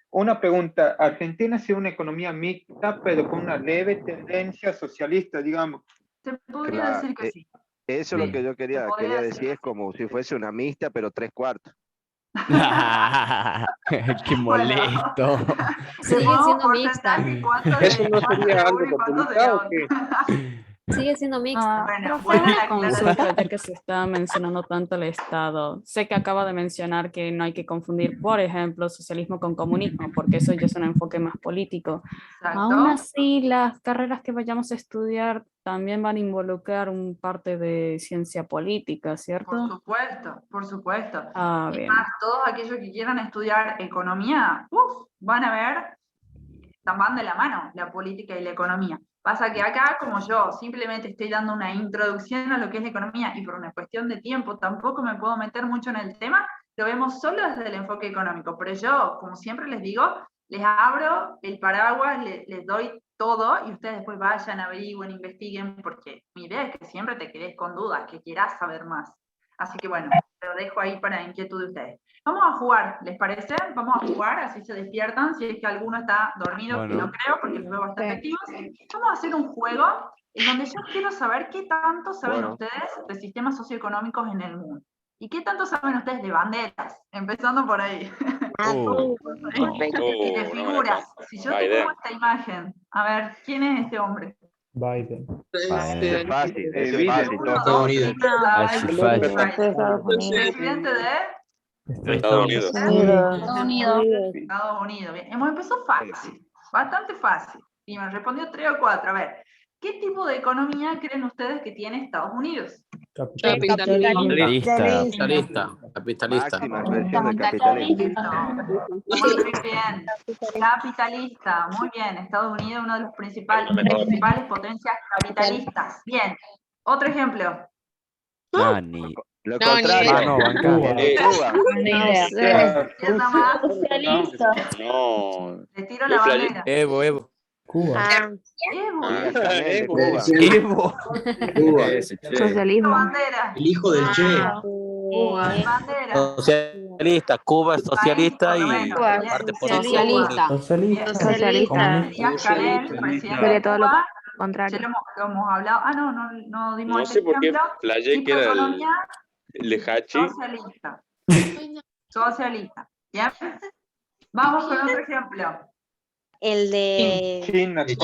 Una pregunta. Argentina es una economía mixta, pero con una leve tendencia socialista, digamos. Se podría Claro, decir que sí. eso es lo que yo Se podría quería decir decir, que es como si fuese una mixta, pero 3/4. Qué molesto. Sigue Nuevo siendo mixta. porcentaje, ¿cuánto ¿Eso de no cuánto sería de algo uno y cuánto de complicado la o qué? otra? Sigue siendo mixta. Bueno, Profe, buena la una aclaración. consulta, ya que se está mencionando tanto el Estado. Sé que acaba de mencionar que no hay que confundir, por ejemplo, socialismo con comunismo, porque eso ya es un enfoque más político. Aún así, las carreras que vayamos a estudiar también van a involucrar un parte de ciencia política, ¿cierto? Por supuesto, por supuesto. Ah, Es bien. más, todos aquellos que quieran estudiar economía, van a ver, van de la mano la política y la economía. Pasa que acá, como yo simplemente estoy dando una introducción a lo que es la economía y por una cuestión de tiempo tampoco me puedo meter mucho en el tema, lo vemos solo desde el enfoque económico. Pero yo, como siempre les digo, les abro el paraguas, les doy todo y ustedes después vayan, averigüen, investiguen, porque mi idea es que siempre te quedes con dudas, que quieras saber más. Así que bueno, lo dejo ahí para inquietud de ustedes. Vamos a jugar, ¿les parece? Vamos a jugar, así se despiertan, si es que alguno está dormido, que no creo, porque los veo bastante activos. Vamos a hacer un juego en donde yo quiero saber qué tanto saben ustedes de sistemas socioeconómicos en el mundo. ¿Y qué tanto saben ustedes de banderas? Empezando por ahí. Y de figuras. Si yo te pongo esta imagen, a ver, ¿quién es este hombre? Biden. Ese es fácil, ese es fácil. Estados Unidos. Presidente de Estados Unidos. Estados Unidos. Bien. Hemos empezado fácil, bastante fácil. Y me respondió 3 o 4. A ver, ¿qué tipo de economía creen ustedes que tiene Estados Unidos? Capitalista. Capitalista. Máxima expresión de capitalismo. Muy bien. Capitalista, muy bien. Estados Unidos, una de las principales potencias capitalistas. Bien. Otro ejemplo. Lo contrario. Cuba. ¿Quién más? Socialista. No. Le tiro la bandera. Evo. Cuba. Evo. Socialismo. Bandera. El hijo del Che. Bandera. Socialista. Cuba es socialista y parte Socialista. Socialista. Díaz Canel, presidente Sería de todo lo Cuba. contrario. Ya lo hemos hablado. No dimos No este sé por qué ejemplo. playé Tipo que de era economía el de Hachi. socialista. Socialista. ¿Bien? Vamos con otro ejemplo. El de China. Bien.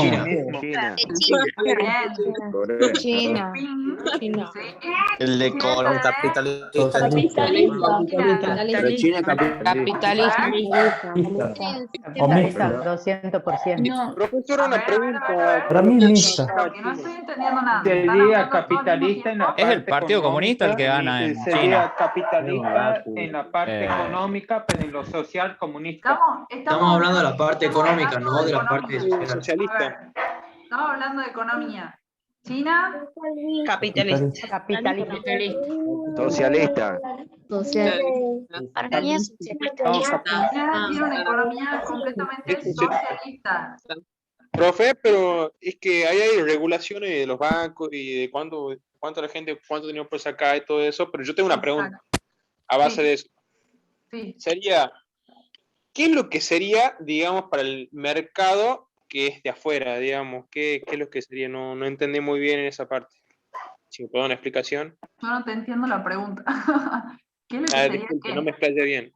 China. el de capitalista. Pero China es Capitalista. O mixta. 200%. Profesor, una pregunta. Para mí mixta. Porque no estoy entendiendo nada. Sería capitalista en la parte Es el Partido Comunista el que gana en sería China. capitalista en la parte económica, pero en lo social comunista. Estamos hablando de la parte económica, no de la parte Socialista. Estamos hablando de economía. China. Capitalista. Socialista. para mí es socialista. China tiene una economía completamente socialista. Profe, pero es que ahí hay regulaciones de los bancos y de cuánto la gente, cuánto dinero puede sacar y todo eso, pero yo tengo una pregunta a base de eso. Sí. Sería, ¿qué es lo que sería, digamos, para el mercado que es de afuera, digamos? ¿Qué es lo que sería? No entendí muy bien en esa parte. Si me puedo dar una explicación. Yo no te entiendo la pregunta. ¿Qué es lo que sería Disculpe, qué? no me explayé bien.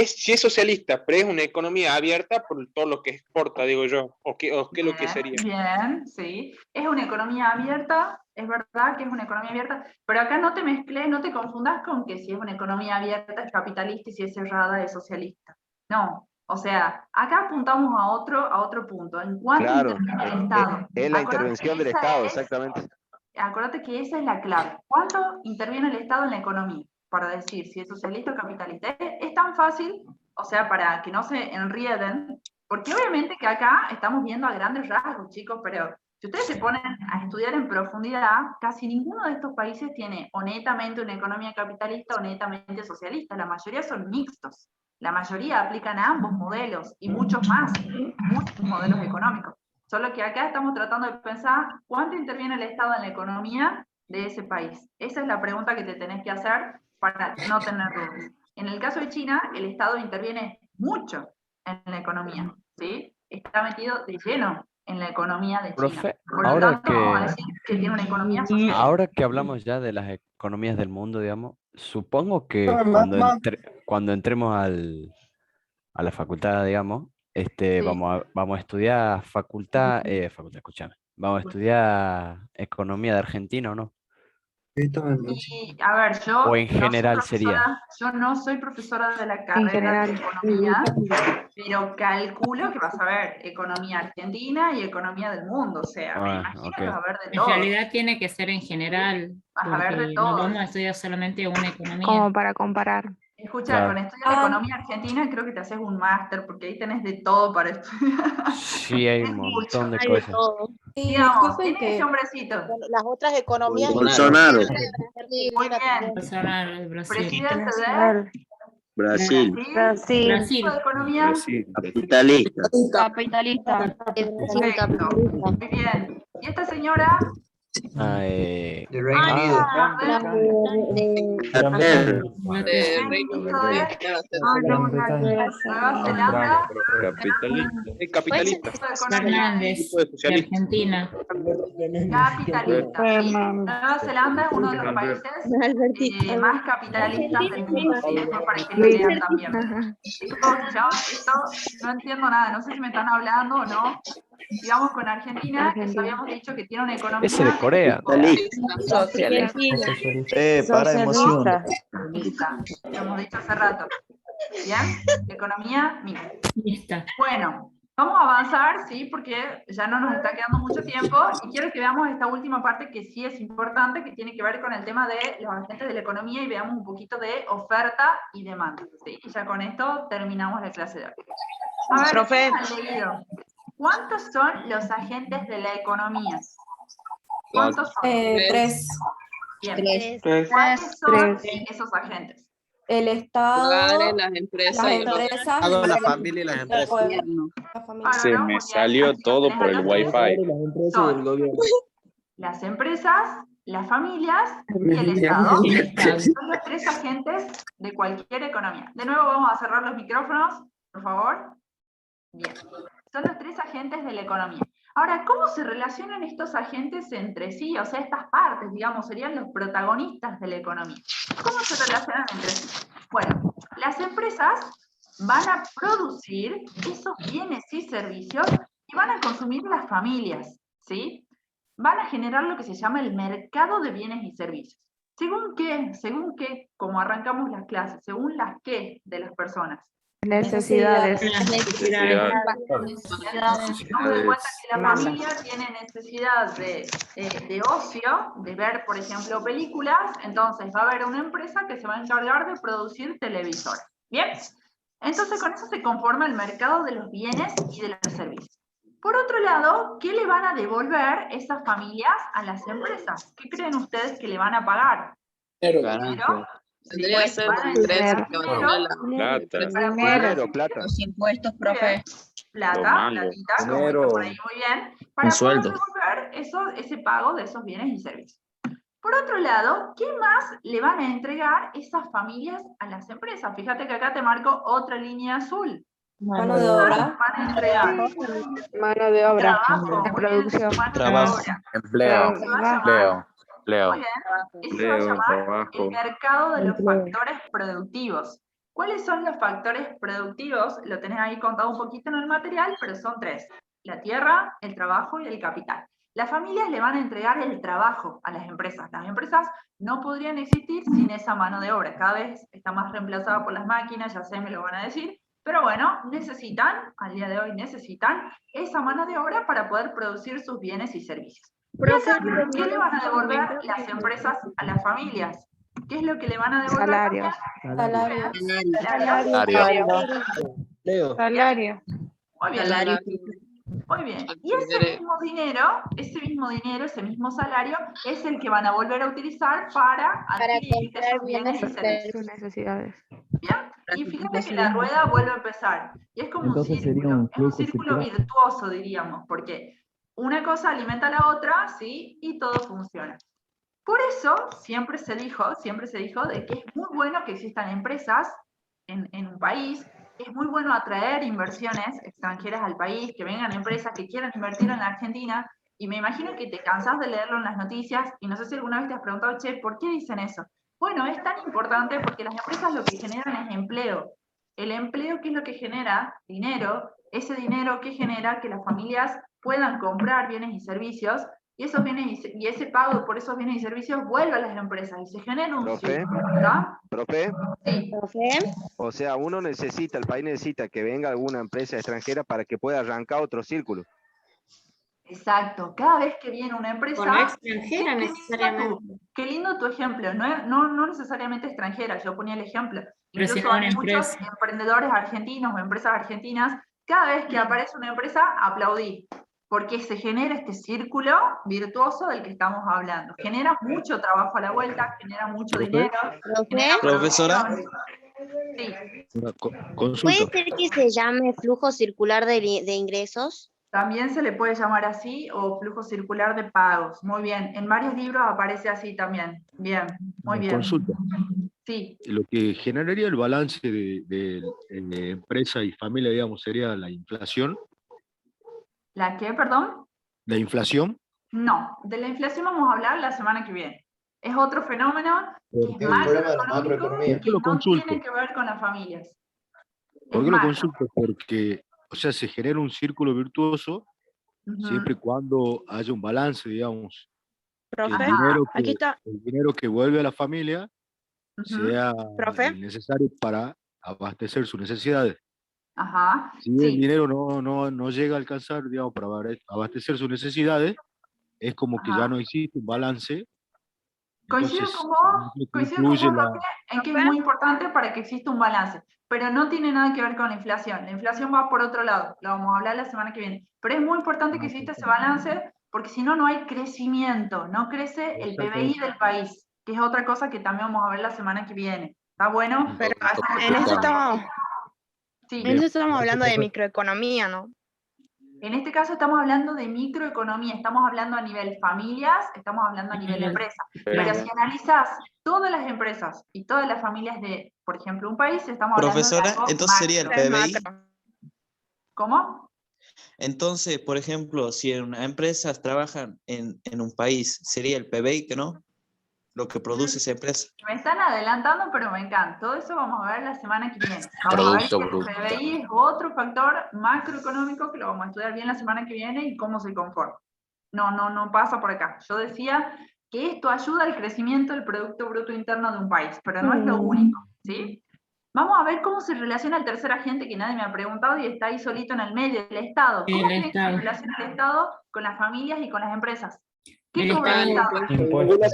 Si es socialista, pero es una economía abierta por todo lo que exporta, digo yo. ¿O qué es lo que sería? Bien, sí. Es una economía abierta, es verdad que es una economía abierta, pero acá no te mezcles, no te confundas con que si es una economía abierta es capitalista y si es cerrada es socialista. No, o sea, acá apuntamos a otro punto. En cuanto interviene el Estado. Es la Acuérdate intervención que del esa Estado, es- exactamente. Acuérdate que esa es la clave. ¿Cuánto interviene el Estado en la economía? Para decir si es socialista o capitalista. Es tan fácil, o sea, para que no se enrieden, porque obviamente que acá estamos viendo a grandes rasgos, chicos, pero si ustedes se ponen a estudiar en profundidad, casi ninguno de estos países tiene o netamente una economía capitalista o netamente socialista. La mayoría son mixtos. La mayoría aplican a ambos modelos y muchos más, muchos modelos económicos. Solo que acá estamos tratando de pensar cuánto interviene el Estado en la economía de ese país. Esa es la pregunta que te tenés que hacer para no tener dudas. En el caso de China, el Estado interviene mucho en la economía, ¿sí? Está metido de lleno en la economía de China. Profe, Por lo tanto, vamos a decir que tiene una economía social. ahora que hablamos ya de las economías del mundo, digamos, supongo que cuando entremos a la facultad, digamos, vamos a estudiar escúchame, vamos a estudiar economía de Argentina, ¿o no? Y, a ver, yo O en general yo no soy profesora de la carrera de economía, pero calculo que vas a ver economía argentina y economía del mundo, o sea, me imagino que vas a ver de En todo. realidad tiene que ser en general. Vas a ver de porque todo. No vamos a estudiar solamente una economía. Como para comparar. Escucha, Claro. con estudiar economía argentina creo que te haces un máster, porque ahí tenés de todo para estudiar. Sí, hay un montón de Hay de cosas. todo. Digamos, ¿quién es ese hombrecito? Bueno, las otras economías. Bolsonaro. Muy bien. Bolsonaro de Brasil. Presidente de Brasil. Brasil. tipo de economía. Capitalista. Capitalista. Perfecto. Muy bien. Y esta señora, De Reino Unido. De Reino Unido. Gran Bretaña. Nueva Zelanda, Capitalista. Es capitalista. tipo de economía Fernández, Tipo de de socialista. Argentina. capitalista. ¿Sí? Nueva Zelanda es uno de los países más capitalistas del mundo, ¿sí? Eso para que lo vean también. Chicos, ya esto no entiendo nada, no sé si me están hablando o no. Digamos con Argentina, que ya habíamos dicho que tiene una economía Ese de Corea. Socialista. Para emoción. mixta, lo hemos dicho hace rato. ¿Bien? Economía mixta. Bueno, vamos a avanzar, ¿sí? Porque ya no nos está quedando mucho tiempo y quiero que veamos esta última parte que sí es importante, que tiene que ver con el tema de los agentes de la economía y veamos un poquito de oferta y demanda, ¿sí? Y ya con esto terminamos la clase de hoy. A ver, Profe. ¿quién ha leído? ¿Cuántos son los agentes de la economía? ¿Cuántos son? 3. Bien. Tres. ¿Cuáles son esos agentes? El Estado, Lugares, las empresas y los La familia y las empresas. Se me salió todo por el wifi. Son las empresas, las familias y el Estado. Son los 3 agentes de cualquier economía. De nuevo vamos a cerrar los micrófonos, por favor. Bien. Son los 3 agentes de la economía. Ahora, ¿cómo se relacionan estos agentes entre sí? O sea, estas partes, digamos, serían los protagonistas de la economía. ¿Cómo se relacionan entre sí? Bueno, las empresas van a producir esos bienes y servicios y van a consumir las familias, ¿sí? Van a generar lo que se llama el mercado de bienes y servicios. ¿Según qué? Según qué, como arrancamos las clases, según las qué de las personas. Necesidades. Tengamos en cuenta que la familia tiene necesidad de ocio, de ver, por ejemplo, películas, entonces va a haber una empresa que se va a encargar de producir televisores. ¿Bien? Entonces con eso se conforma el mercado de los bienes y de los servicios. Por otro lado, ¿qué le van a devolver esas familias a las empresas? ¿Qué creen ustedes que le van a pagar? Dinero. Tendría que ser las empresas que van a tener la Plata. Los impuestos, profe. Plata, platita, como Dinero. dice por ahí muy bien, para Un poder sueldo. devolver ese pago de esos bienes y servicios. Por otro lado, ¿qué más le van a entregar esas familias a las empresas? Fíjate que acá te marco otra línea azul. Mano de obra. Van a entregar Mano de obra. trabajo, De muy bien, producción. mano de Trabajo. obra. Empleo. Se va a llamar- Empleo. Muy bien. Eso se va a llamar el mercado de los factores productivos. ¿Cuáles son los factores productivos? Lo tenés ahí contado un poquito en el material, pero son 3. La tierra, el trabajo y el capital. Las familias le van a entregar el trabajo a las empresas. Las empresas no podrían existir sin esa mano de obra. Cada vez está más reemplazada por las máquinas, ya sé, me lo van a decir. Pero bueno, necesitan, al día de hoy necesitan, esa mano de obra para poder producir sus bienes y servicios. ¿Qué le van a devolver las empresas a las familias? ¿Qué es lo que le van a devolver? Salarios. Salario. Salario. Muy bien. Salario. Muy bien. Y ese mismo dinero, ese mismo salario, es el que van a volver a utilizar para adquirir esos bienes y servicios. Sus necesidades. ¿Bien? Y fíjate que la rueda vuelve a empezar. Y es como Entonces sería un es un flujo círculo circular. virtuoso, diríamos, porque una cosa alimenta a la otra, ¿sí? Y todo funciona. Por eso siempre se dijo de que es muy bueno que existan empresas en un país, es muy bueno atraer inversiones extranjeras al país, que vengan empresas que quieran invertir en la Argentina, y me imagino que te cansás de leerlo en las noticias, y no sé si alguna vez te has preguntado, che, ¿por qué dicen eso? Bueno, es tan importante porque las empresas lo que generan es empleo. El empleo, ¿qué es lo que genera? Dinero. Ese dinero que genera que las familias puedan comprar bienes y servicios, y esos bienes y ese pago por esos bienes y servicios vuelve a las empresas y se genera un ciclo, ¿verdad? Profe, Sí. o sea, uno necesita, el país necesita que venga alguna empresa extranjera para que pueda arrancar otro círculo. Exacto, cada vez que viene una empresa... O no extranjera necesariamente. Qué lindo tu ejemplo, no necesariamente extranjera, yo ponía el ejemplo. Pero si Incluso no hay una muchos empresa. emprendedores argentinos o empresas argentinas, cada vez que aparece una empresa, aplaudí, porque se genera este círculo virtuoso del que estamos hablando. Genera mucho trabajo a la vuelta, genera mucho dinero. Genera Profesora. Sí. ¿Puede ser que se llame flujo circular de ingresos? También se le puede llamar así, o flujo circular de pagos. Muy bien, en varios libros aparece así también. Bien, muy bien. Consulta. Sí. Lo que generaría el balance de empresa y familia, digamos, sería la inflación. ¿La qué, perdón? ¿La inflación? No, de la inflación vamos a hablar la semana que viene. Es otro fenómeno que es macroeconómico y que no tiene que ver con las familias. ¿Por qué lo consulto? Porque, o sea, se genera un círculo virtuoso siempre y cuando haya un balance, digamos. Profe, El dinero que vuelve a la familia sea Profe. necesario para abastecer sus necesidades. Ajá. Si el dinero no llega a alcanzar, digamos, para abastecer sus necesidades, es como que ya no existe un balance. Coincido con vos, Roque, en que es muy importante para que exista un balance, pero no tiene nada que ver con la inflación. La inflación va por otro lado, lo vamos a hablar la semana que viene. Pero es muy importante que exista ese balance, porque si no, no hay crecimiento, no crece el PBI del país, que es otra cosa que también vamos a ver la semana que viene. ¿Está bueno? Pero en eso estamos hablando de microeconomía, ¿no? En este caso estamos hablando de microeconomía, estamos hablando a nivel familias, estamos hablando a nivel empresa. Pero si analizás todas las empresas y todas las familias de, por ejemplo, un país, estamos hablando Profesora, de algo entonces sería el PBI. ¿Cómo? Entonces, por ejemplo, si en una empresa trabajan en un país, sería el PBI, ¿que no? Lo que produce esa empresa. Me están adelantando, pero me encanta. Todo eso vamos a ver la semana que viene. Vamos a ver que el PBI es otro factor macroeconómico que lo vamos a estudiar bien la semana que viene y cómo se conforma. No pasa por acá. Yo decía que esto ayuda al crecimiento del Producto Bruto Interno de un país, pero no es lo único, ¿sí? Vamos a ver cómo se relaciona el tercer agente que nadie me ha preguntado y está ahí solito en el medio, el Estado. ¿Cómo se relaciona el Estado con las familias y con las empresas? ¿Qué cobra el Estado? Cobrando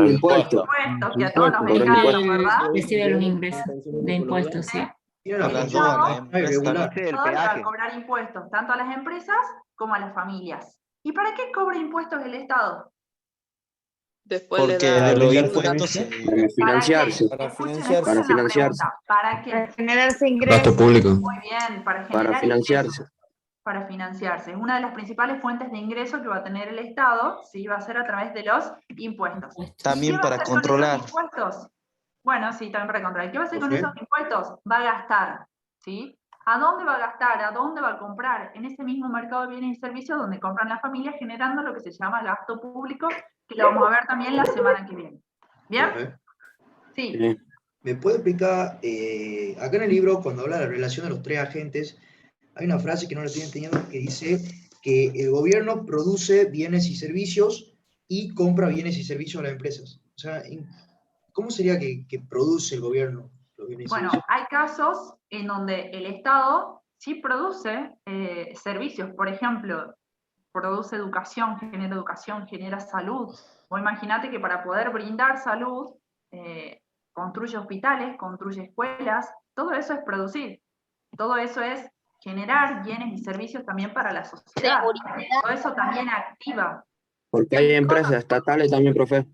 impuestos. Que a todos nos encantan, ¿verdad? Recibe los ingresos de impuestos, sí. El Estado va a cobrar impuestos tanto a las empresas como a las familias. ¿Y para qué cobra impuestos el Estado? Después porque de los impuestos para financiarse. ¿Para qué? Para generarse ingresos. Gasto público. Muy bien, para generar financiarse. ingresos. Para financiarse. Es una de las principales fuentes de ingreso que va a tener el Estado, ¿sí? Va a ser a través de los impuestos. También para controlar. Impuestos? Bueno, sí, también para controlar. ¿Qué va a hacer con esos impuestos? Va a gastar, ¿sí? ¿A dónde va a gastar? ¿A dónde va a comprar? En ese mismo mercado de bienes y servicios donde compran las familias, generando lo que se llama gasto público, que lo vamos a ver también la semana que viene. ¿Bien? Sí. ¿Me puede explicar, acá en el libro, cuando habla de la relación de los tres agentes, hay una frase que no la estoy entendiendo que dice que el gobierno produce bienes y servicios y compra bienes y servicios a las empresas? O sea, ¿cómo sería que produce el gobierno los bienes y servicios? Hay casos en donde el Estado sí produce servicios. Por ejemplo, produce educación, genera salud. O imagínate que para poder brindar salud, construye hospitales, construye escuelas. Todo eso es producir. Todo eso es generar bienes y servicios también para la sociedad. Todo eso también activa. Porque hay empresas estatales también, profe.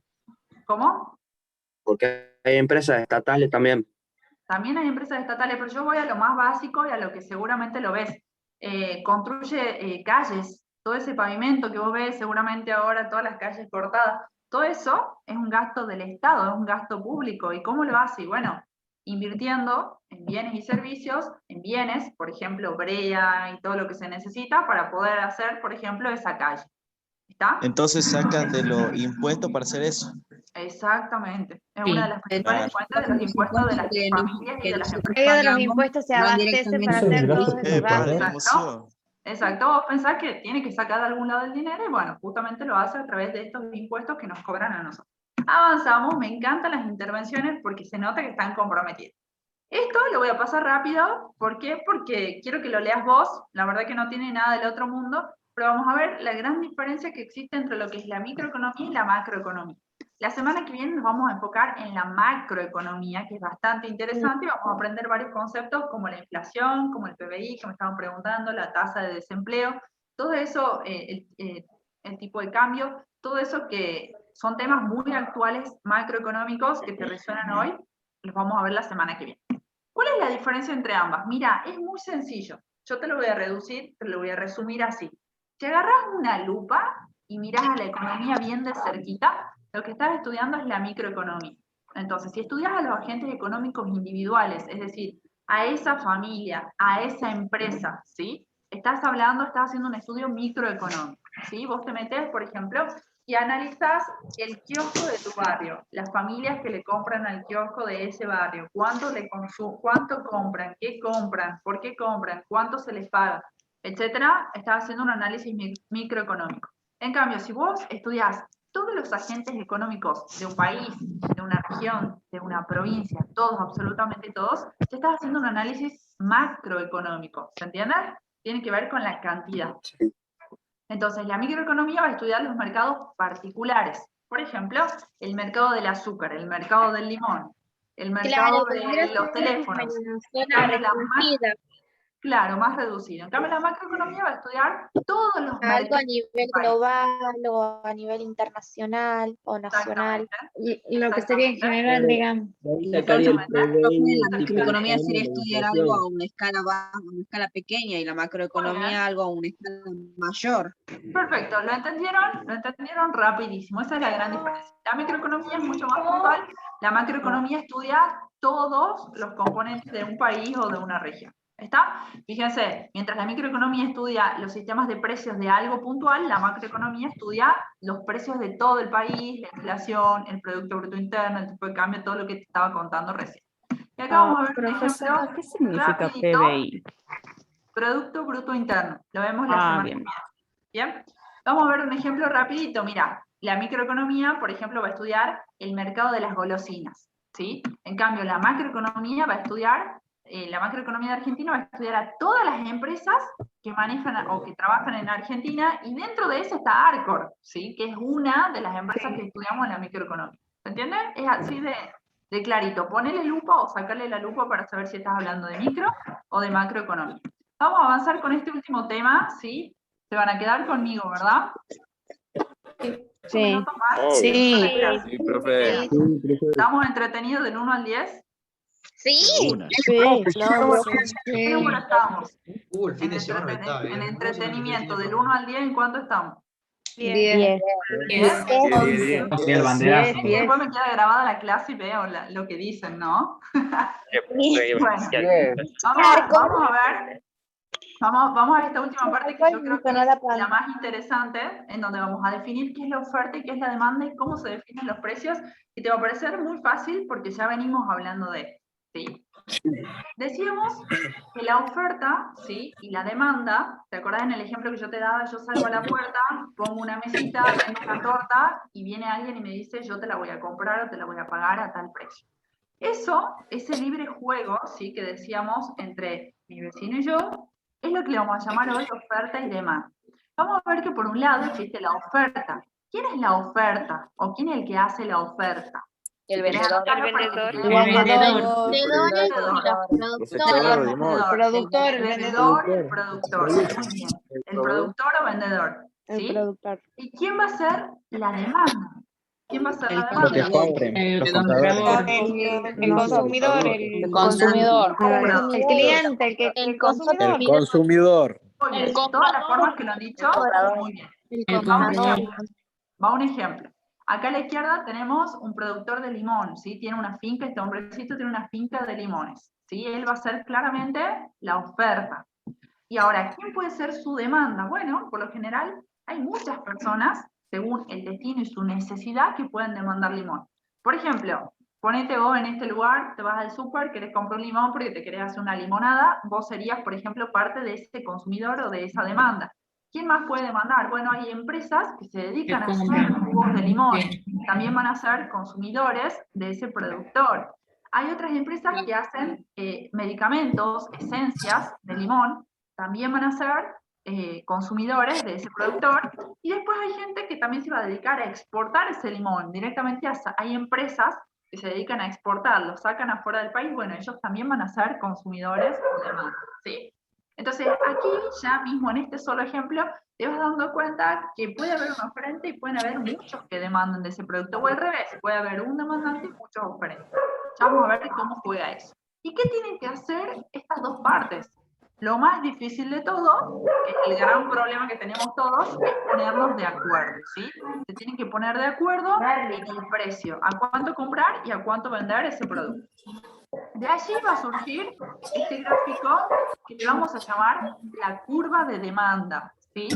¿Cómo? porque hay empresas estatales también. También hay empresas estatales, pero yo voy a lo más básico y a lo que seguramente lo ves. Construye calles, todo ese pavimento que vos ves seguramente ahora, todas las calles cortadas, todo eso es un gasto del Estado, es un gasto público. ¿Y cómo lo hace? Y bueno, invirtiendo en bienes y servicios, en bienes, por ejemplo, brea y todo lo que se necesita para poder hacer, por ejemplo, esa calle. ¿Está? Entonces sacan de los impuestos para hacer eso. Exactamente. Es Sí. una de las principales fuentes de los impuestos de las familias y de las empresas. Medio de los impuestos se abastece para hacer todos esos gastos. Exacto. Exacto, vos pensás que tiene que sacar de algún lado el dinero y bueno, justamente lo hace a través de estos impuestos que nos cobran a nosotros. Avanzamos, me encantan las intervenciones porque se nota que están comprometidas. Esto lo voy a pasar rápido, ¿por qué? Porque quiero que lo leas vos, la verdad que no tiene nada del otro mundo, pero vamos a ver la gran diferencia que existe entre lo que es la microeconomía y la macroeconomía. La semana que viene nos vamos a enfocar en la macroeconomía, que es bastante interesante, y vamos a aprender varios conceptos como la inflación, como el PBI, que me estaban preguntando, la tasa de desempleo, todo eso, el tipo de cambio, todo eso que son temas muy actuales macroeconómicos que te resuenan hoy, los vamos a ver la semana que viene. ¿Cuál es la diferencia entre ambas? Mira, es muy sencillo. Yo te lo voy a reducir, te lo voy a resumir así. Si agarras una lupa y miras a la economía bien de cerquita, lo que estás estudiando es la microeconomía. Entonces, si estudias a los agentes económicos individuales, es decir, a esa familia, a esa empresa, ¿sí? Estás haciendo un estudio microeconómico, ¿sí? Vos te metés, por ejemplo, y analizás el kiosco de tu barrio, las familias que le compran al kiosco de ese barrio, cuánto compran, qué compran, por qué compran, cuánto se les paga, etcétera. Estás haciendo un análisis microeconómico. En cambio, si vos estudiás todos los agentes económicos de un país, de una región, de una provincia, todos, absolutamente todos, te estás haciendo un análisis macroeconómico, ¿se entiende? Tiene que ver con la cantidad. Entonces, la microeconomía va a estudiar los mercados particulares. Por ejemplo, el mercado del azúcar, el mercado del limón, el mercado de los teléfonos. Claro, más reducido. En cambio, la macroeconomía va a estudiar todos los Algo mercados. a nivel global o a nivel internacional o nacional. Lo que sería en general, digamos. La microeconomía sería estudiar algo a una escala baja, una escala pequeña, y la macroeconomía algo a una escala mayor. Perfecto, ¿lo entendieron? Lo entendieron rapidísimo, esa es la gran diferencia. La microeconomía es mucho más puntual, la macroeconomía estudia todos los componentes de un país o de una región. ¿Está? Fíjense, mientras la microeconomía estudia los sistemas de precios de algo puntual, la macroeconomía estudia los precios de todo el país, la inflación, el Producto Bruto Interno, el tipo de cambio, todo lo que te estaba contando recién. Y acá vamos a ver un ejemplo ¿Qué significa rapidito. PBI? Producto Bruto Interno. Lo vemos la semana que Bien. viene. Bien. Vamos a ver un ejemplo rapidito. Mira, la microeconomía, por ejemplo, va a estudiar el mercado de las golosinas, ¿sí? En cambio, la macroeconomía va a estudiar, la macroeconomía de Argentina va a estudiar a todas las empresas que manejan o que trabajan en Argentina, y dentro de eso está Arcor, ¿sí? Que es una de las empresas que estudiamos en la microeconomía. ¿Se entiende? Es así de clarito. Ponele lupa o sacarle la lupa para saber si estás hablando de micro o de macroeconomía. Vamos a avanzar con este último tema, ¿sí? Se van a quedar conmigo, ¿verdad? Sí. Sí, profe. ¿Estamos entretenidos del 1 al 10? Sí. ¿Qué número estamos? El fin de semana está bien. En entretenimiento, del 1 al 10, ¿en cuánto estamos? 10. 10. El banderazo. Después me queda grabada la clase y veo lo que dicen, ¿no? Bueno, vamos a ver. Vamos a ver esta última parte que yo creo que es la más interesante, en donde vamos a definir qué es la oferta y qué es la demanda y cómo se definen los precios, y te va a parecer muy fácil porque ya venimos hablando de esto, ¿sí? Decíamos que la oferta, ¿sí? Y la demanda, ¿te acordás en el ejemplo que yo te daba? Yo salgo a la puerta, pongo una mesita, vendo una torta, y viene alguien y me dice, yo te la voy a comprar o te la voy a pagar a tal precio. Eso, ese libre juego, ¿sí? Que decíamos entre mi vecino y yo, es lo que le vamos a llamar hoy oferta y demanda. Vamos a ver que por un lado existe la oferta. ¿Quién es la oferta? ¿O quién es el que hace la oferta? El vendedor. El productor. Muy bien. El productor o vendedor. ¿Sí? ¿Y quién va a ser la demanda? ¿Quién va a ser la Los demanda? que compren, los compradores. El consumidor, El consumidor. el cliente, el consumidor. El consumidor. Muy bien, todas las formas que lo han dicho, muy bien. Vamos a ver. Va un ejemplo. Acá a la izquierda tenemos un productor de limón, ¿sí? Tiene una finca, este hombrecito tiene una finca de limones, ¿sí? Él va a ser claramente la oferta. Y ahora, ¿quién puede ser su demanda? Bueno, por lo general, hay muchas personas, según el destino y su necesidad, que pueden demandar limón. Por ejemplo, ponete vos en este lugar, te vas al súper, querés comprar un limón porque te querés hacer una limonada, vos serías, por ejemplo, parte de ese consumidor o de esa demanda. ¿Quién más puede demandar? Bueno, hay empresas que se dedican a hacer jugos de limón, también van a ser consumidores de ese productor. Hay otras empresas que hacen medicamentos, esencias de limón, también van a ser consumidores de ese productor, y después hay gente que también se va a dedicar a exportar ese limón, directamente hay empresas que se dedican a exportarlo, sacan afuera del país, bueno, ellos también van a ser consumidores de demanda, ¿sí? Entonces, aquí ya mismo en este solo ejemplo, te vas dando cuenta que puede haber un oferente y pueden haber muchos que demanden de ese producto, o al revés, puede haber un demandante y muchos oferentes. Ya vamos a ver cómo juega eso. ¿Y qué tienen que hacer estas dos partes? Lo más difícil de todo, que es el gran problema que tenemos todos, es ponernos de acuerdo, ¿sí? Se tienen que poner de acuerdo en el precio, a cuánto comprar y a cuánto vender ese producto. De allí va a surgir este gráfico que le vamos a llamar la curva de demanda, ¿sí?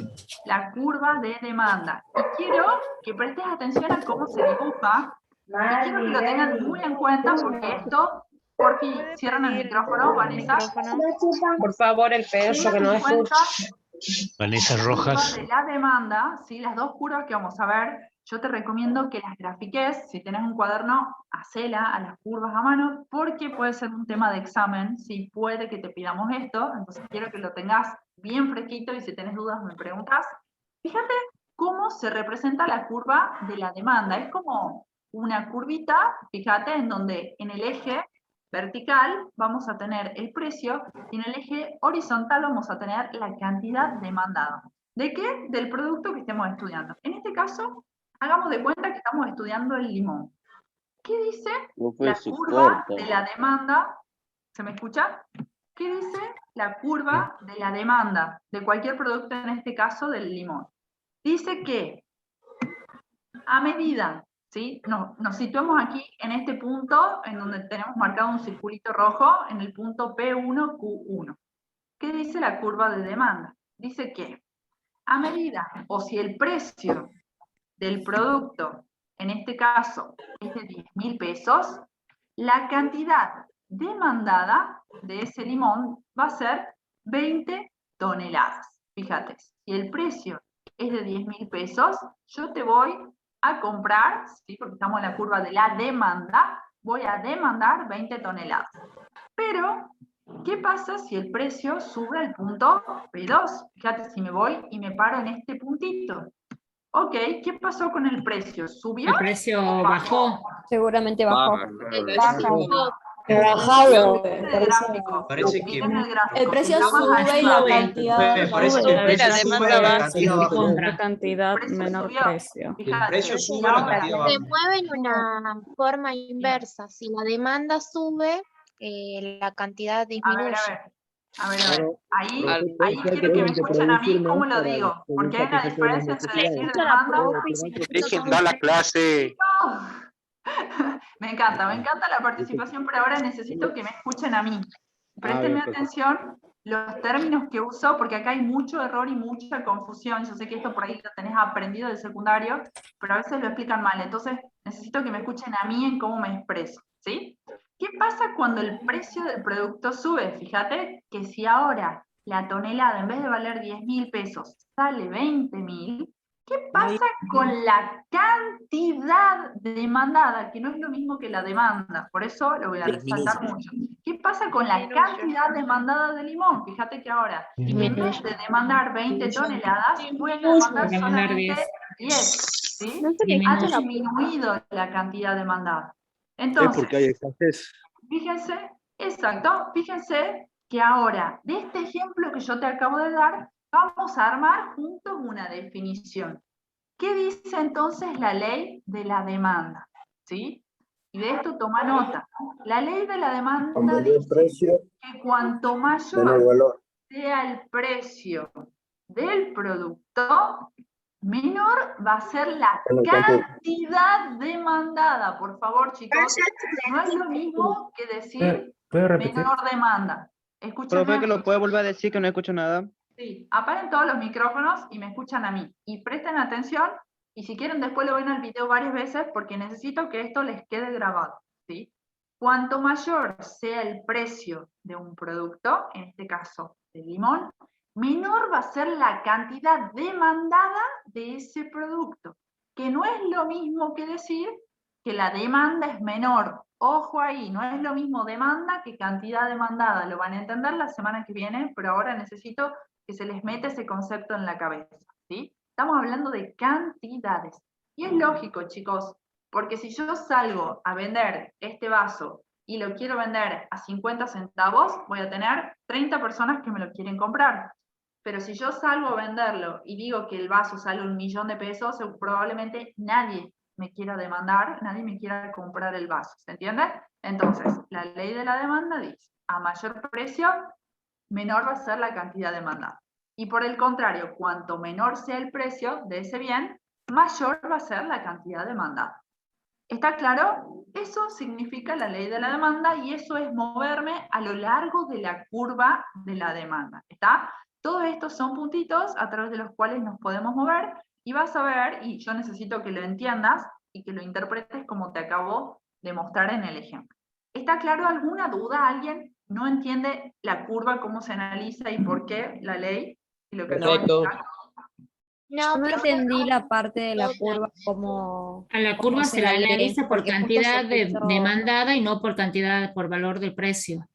La curva de demanda. Y quiero que prestes atención a cómo se dibuja, y quiero que lo tengan muy en cuenta porque esto, por fin, cierran el micrófono, Vanessa. Por favor, el perro que no escucha. Vanessa Rojas. De la demanda, ¿sí? Las dos curvas que vamos a ver, yo te recomiendo que las grafiques, si tenés un cuaderno, hacela a las curvas a mano, porque puede ser un tema de examen, si puede que te pidamos esto, entonces quiero que lo tengas bien fresquito y si tenés dudas me preguntas. Fíjate cómo se representa la curva de la demanda, es como una curvita, fíjate, en donde en el eje vertical vamos a tener el precio y en el eje horizontal vamos a tener la cantidad demandada. ¿De qué? Del producto que estemos estudiando. En este caso, hagamos de cuenta que estamos estudiando el limón. ¿Qué dice la curva de la demanda? ¿Se me escucha? ¿Qué dice la curva de la demanda de cualquier producto, en este caso del limón? Dice que a medida, ¿sí? Nos situamos aquí en este punto en donde tenemos marcado un circulito rojo, en el punto P1, Q1. ¿Qué dice la curva de demanda? Dice que a medida, o si el precio del producto, en este caso, es de 10.000 pesos, la cantidad demandada de ese limón va a ser 20 toneladas. Fíjate, si el precio es de 10.000 pesos, yo te voy a comprar, ¿sí? Porque estamos en la curva de la demanda, voy a demandar 20 toneladas. Pero, ¿qué pasa si el precio sube al punto P2? Fíjate si me voy y me paro en este puntito. Ok, ¿qué pasó con el precio? ¿Subió? El precio bajó. Seguramente bajó. Bajado. Parece que El precio sube y la cantidad parece que el precio La sube, demanda la baja. cantidad bajó. la cantidad menor precio. El precio sube, la cantidad Se baja. mueve en una forma inversa. Si la demanda sube, la cantidad disminuye. A ver. Ahí quiero que me escuchen a mí cómo lo digo, porque hay una diferencia entre decir demanda. Dejen dar la clase. Me encanta la participación, pero ahora necesito que me escuchen a mí. Préstenme atención los términos que uso, porque acá hay mucho error y mucha confusión. Yo sé que esto por ahí lo tenés aprendido del secundario, pero a veces lo explican mal. Entonces necesito que me escuchen a mí en cómo me expreso, ¿sí? ¿Qué pasa cuando el precio del producto sube? Fíjate que si ahora la tonelada, en vez de valer 10.000 pesos, sale 20.000, ¿qué pasa con la cantidad demandada? Que no es lo mismo que la demanda, por eso lo voy a resaltar mucho. ¿Qué pasa con la cantidad demandada de limón? Fíjate que ahora, en vez de demandar 20 toneladas, voy a demandar solamente 10, ¿sí? Ha disminuido la cantidad demandada. Entonces, es porque hay escasez. Fíjense que ahora, de este ejemplo que yo te acabo de dar, vamos a armar juntos una definición. ¿Qué dice entonces la ley de la demanda? ¿Sí? Y de esto toma nota. La ley de la demanda dice que cuanto mayor sea el precio del producto, menor va a ser la cantidad demandada. Por favor, chicos, no es lo mismo que decir menor demanda. Escúchame. Profe, que lo puede volver a decir, que no escucho nada. Sí, apaguen todos los micrófonos y me escuchan a mí. Y presten atención, y si quieren después lo ven al video varias veces, porque necesito que esto les quede grabado, ¿sí? Cuanto mayor sea el precio de un producto, en este caso del limón, menor va a ser la cantidad demandada de ese producto, que no es lo mismo que decir que la demanda es menor. Ojo ahí, no es lo mismo demanda que cantidad demandada. Lo van a entender la semana que viene, pero ahora necesito que se les meta ese concepto en la cabeza, ¿sí? Estamos hablando de cantidades. Y es lógico, chicos, porque si yo salgo a vender este vaso y lo quiero vender a 50 centavos, voy a tener 30 personas que me lo quieren comprar. Pero si yo salgo a venderlo y digo que el vaso sale 1.000.000 de pesos, probablemente nadie me quiera demandar, nadie me quiera comprar el vaso, ¿se entiende? Entonces, la ley de la demanda dice, a mayor precio, menor va a ser la cantidad demandada. Y por el contrario, cuanto menor sea el precio de ese bien, mayor va a ser la cantidad demandada. ¿Está claro? Eso significa la ley de la demanda y eso es moverme a lo largo de la curva de la demanda. ¿Está? Todos estos son puntitos a través de los cuales nos podemos mover y vas a ver, y yo necesito que lo entiendas y que lo interpretes como te acabo de mostrar en el ejemplo. ¿Está claro? ¿Alguna duda? ¿Alguien no entiende la curva, cómo se analiza y por qué la ley? Y lo que Perfecto. No, no entendí la parte de la curva como... A la curva se la analiza por porque justo cantidad se escuchó- demandada y no por cantidad, por valor del precio.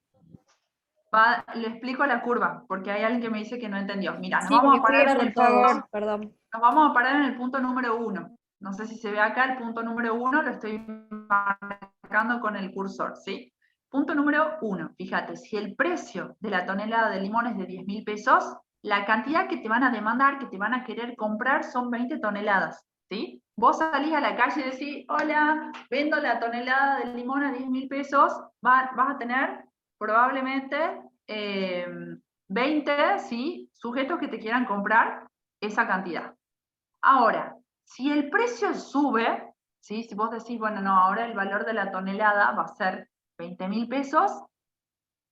Le explico la curva, porque hay alguien que me dice que no entendió. Mira, nos Sí, vamos a porque parar en fui el por punto, favor, perdón. nos vamos a parar en el punto número 1. No sé si se ve acá el punto número 1, lo estoy marcando con el cursor, ¿sí? Punto número 1, fíjate, si el precio de la tonelada de limón es de 10.000 pesos, la cantidad que te van a demandar, que te van a querer comprar son 20 toneladas, ¿sí? Vos salís a la calle y decís, hola, vendo la tonelada de limón a 10.000 pesos, vas a tener probablemente 20, ¿sí?, sujetos que te quieran comprar esa cantidad. Ahora, si el precio sube, ¿sí?, si vos decís, bueno, no, ahora el valor de la tonelada va a ser 20.000 pesos,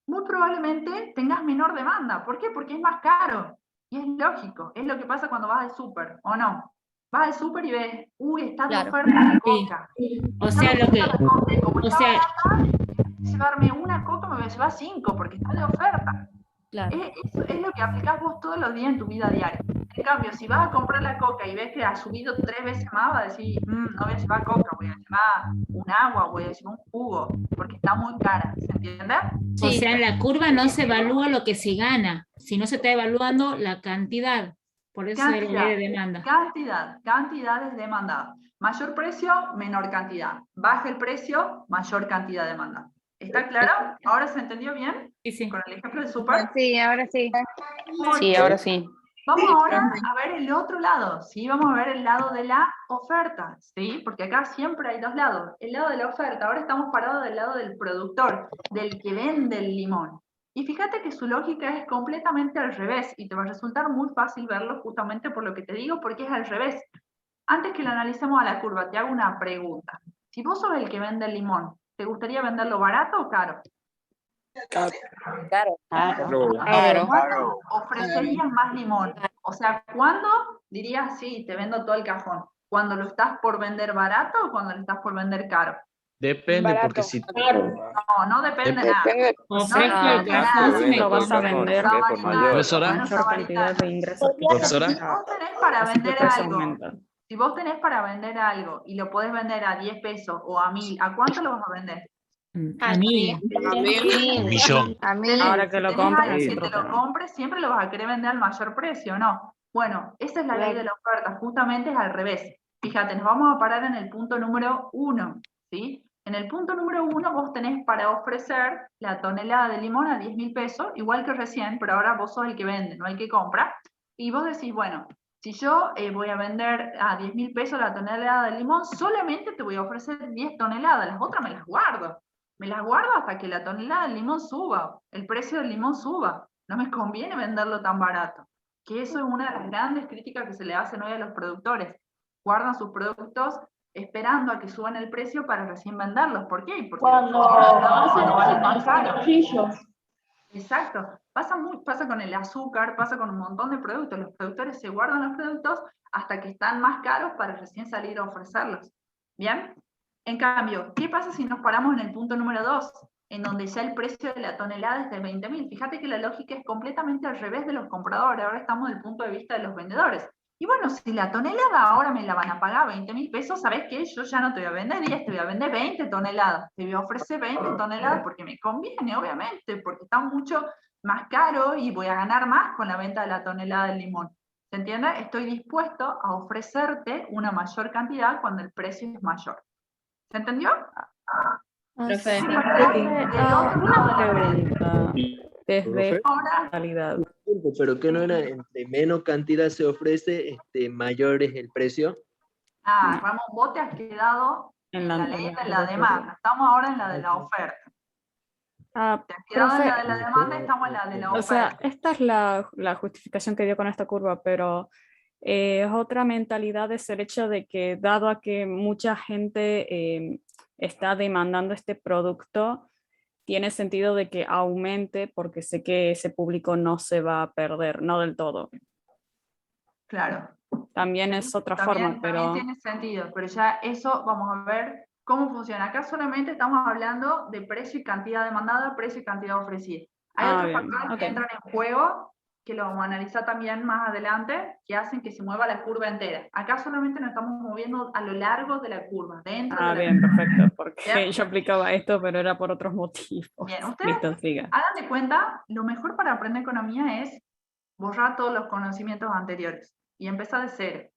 muy probablemente tengas menor demanda. ¿Por qué? Porque es más caro. Y es lógico, es lo que pasa cuando vas al súper, ¿o no? Vas al súper y ves, uy, está de oferta la coca. O sea, lo que... O sea, llevarme una coca me voy a llevar 5 porque está de oferta. Claro. Eso es lo que aplicás vos todos los días en tu vida diaria. En cambio, si vas a comprar la coca y ves que ha subido 3 veces más, vas a decir, no voy a llevar coca, voy a llevar un agua, voy a llevar un jugo, porque está muy cara, ¿se entiende? o sea, en la curva no se evalúa lo que se gana, sino se está evaluando la cantidad. Por eso es la ley de demanda. Cantidades demandadas. Mayor precio, menor cantidad. Baja el precio, mayor cantidad demandada. ¿Está claro? ¿Ahora se entendió bien? Sí. Con el ejemplo del súper. Sí, ahora sí. Sí, ahora sí. Vamos ahora a ver el otro lado, ¿sí? Vamos a ver el lado de la oferta, ¿sí? Porque acá siempre hay dos lados. El lado de la oferta, ahora estamos parados del lado del productor, del que vende el limón. Y fíjate que su lógica es completamente al revés, y te va a resultar muy fácil verlo justamente por lo que te digo, porque es al revés. Antes que lo analicemos a la curva, te hago una pregunta. Si vos sos el que vende el limón, ¿te gustaría venderlo barato o caro? Claro. ¿Cuándo ofrecerías más limón? O sea, ¿cuándo dirías, sí, te vendo todo el cajón? ¿Cuando lo estás por vender barato o cuando lo estás por vender caro? Depende, porque si... No depende nada. Ofrezco el cajón, me Lo vas a vender Profesora, mayor cantidad de ingresos que profesora, Si vos tenés para así que vender el precio algo, aumenta. si vos tenés para vender algo y lo podés vender a 10 pesos o a 1.000, ¿a cuánto lo vas a vender? A mí. un millón. A mí. Ahora que lo Si tenés compras, alguien es que otro te lo tema. compre, siempre lo vas a querer vender al mayor precio, ¿no? Bueno, esa es la ley de la oferta, justamente es al revés. Fíjate, nos vamos a parar en el punto número 1, ¿sí? En el punto número 1 vos tenés para ofrecer la tonelada de limón a 10.000 pesos, igual que recién, pero ahora vos sos el que vende, no el que compra. Y vos decís, bueno, Si yo voy a vender a 10.000 pesos la tonelada de limón, solamente te voy a ofrecer 10 toneladas, las otras me las guardo. Me las guardo hasta que la tonelada del limón suba, el precio del limón suba. No me conviene venderlo tan barato. Que eso es una de las grandes críticas que se le hacen hoy a los productores. Guardan sus productos esperando a que suban el precio para recién venderlos. ¿Por qué? Porque cuando valen más caros. Exacto. Pasa con el azúcar, pasa con un montón de productos. Los productores se guardan los productos hasta que están más caros para recién salir a ofrecerlos. ¿Bien? En cambio, ¿qué pasa si nos paramos en el punto número 2? En donde ya el precio de la tonelada es de 20.000. Fíjate que la lógica es completamente al revés de los compradores. Ahora estamos del punto de vista de los vendedores. Y bueno, si la tonelada ahora me la van a pagar 20.000 pesos, ¿sabes qué? Yo ya no te voy a vender 10, te voy a vender 20 toneladas. Te voy a ofrecer 20 toneladas porque me conviene, obviamente, porque está mucho más caro y voy a ganar más con la venta de la tonelada de limón. ¿Se entiende? Estoy dispuesto a ofrecerte una mayor cantidad cuando el precio es mayor. ¿Se entendió? Profe. Una pregunta. Desde calidad. Pero que no era entre menos cantidad se ofrece, mayor es el precio. Ramón, vos te has quedado en la ley de la demanda. Estamos ahora en la de la oferta. Te has quedado en la de la demanda y estamos en la de la oferta. O sea, esta es la justificación que dio con esta curva, pero es otra mentalidad, es el hecho de que dado a que mucha gente está demandando este producto, tiene sentido de que aumente porque sé que ese público no se va a perder, no del todo. Claro. También es otra forma, pero... También tiene sentido, pero ya eso vamos a ver cómo funciona. Acá solamente estamos hablando de precio y cantidad demandada, precio y cantidad ofrecida. Hay otros factores que entran en juego, que lo vamos a analizar también más adelante, que hacen que se mueva la curva entera. Acá solamente nos estamos moviendo a lo largo de la curva, dentro de la bien, curva. perfecto, porque ¿Bien? yo aplicaba esto, pero era por otros motivos. Bien, ustedes Listo, siga. hagan de cuenta, lo mejor para aprender economía es borrar todos los conocimientos anteriores y empezar de cero.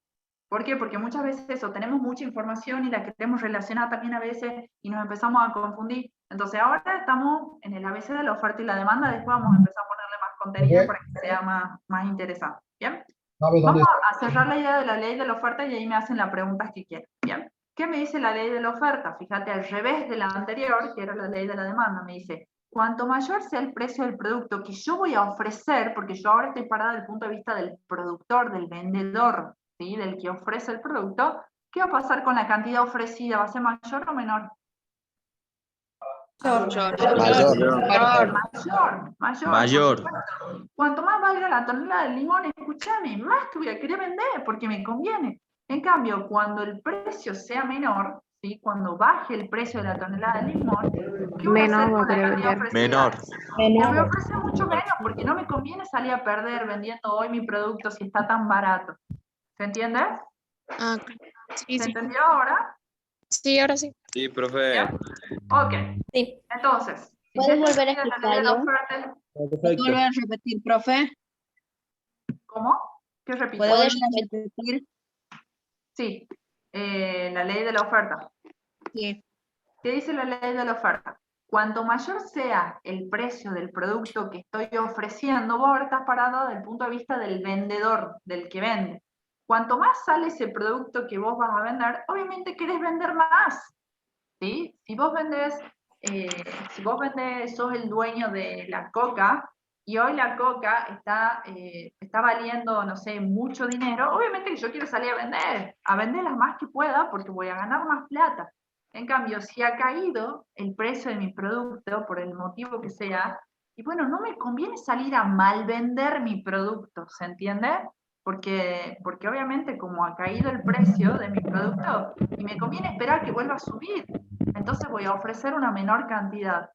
¿Por qué? Porque muchas veces tenemos mucha información y la queremos relacionar también a veces y nos empezamos a confundir. Entonces ahora estamos en el ABC de la oferta y la demanda, después vamos a empezar a ponerle más contenido para que sea más interesante. ¿Bien? Vamos a cerrar la idea de la ley de la oferta y ahí me hacen las preguntas que quieran. ¿Bien? ¿Qué me dice la ley de la oferta? Fíjate, al revés de la anterior, que era la ley de la demanda, me dice, cuanto mayor sea el precio del producto que yo voy a ofrecer, porque yo ahora estoy parada desde el punto de vista del productor, del vendedor, ¿sí? Del que ofrece el producto, ¿qué va a pasar con la cantidad ofrecida? ¿Va a ser mayor o menor? Mayor. Cuanto más valga la tonelada de limón, escúchame, más te voy a querer vender porque me conviene. En cambio, cuando el precio sea menor, ¿sí? Cuando baje el precio de la tonelada de limón, ¿qué voy a hacer con la cantidad ofrecida? Menor. Me voy a ofrecer mucho menos porque no me conviene salir a perder vendiendo hoy mi producto si está tan barato. ¿Se entiende? Sí, ¿Se entendió ahora? Sí, ahora sí. Sí, profe. Ok. Sí. Entonces, ¿puedes volver a explicarlo? ¿Vuelve a repetir, profe? ¿Cómo? ¿Qué repito? ¿Puedes repetir? Sí. La ley de la oferta. Sí. ¿Qué dice la ley de la oferta? Cuanto mayor sea el precio del producto que estoy ofreciendo, vos ahora estás parado desde el punto de vista del vendedor, del que vende. Cuanto más sale ese producto que vos vas a vender, obviamente querés vender más, ¿sí? Si vos vendés, sos el dueño de la coca, y hoy la coca está valiendo, no sé, mucho dinero, obviamente que yo quiero salir a vender las más que pueda, porque voy a ganar más plata. En cambio, si ha caído el precio de mi producto, por el motivo que sea, y bueno, no me conviene salir a mal vender mi producto, ¿se entiende? Porque obviamente como ha caído el precio de mi producto y me conviene esperar que vuelva a subir, entonces voy a ofrecer una menor cantidad,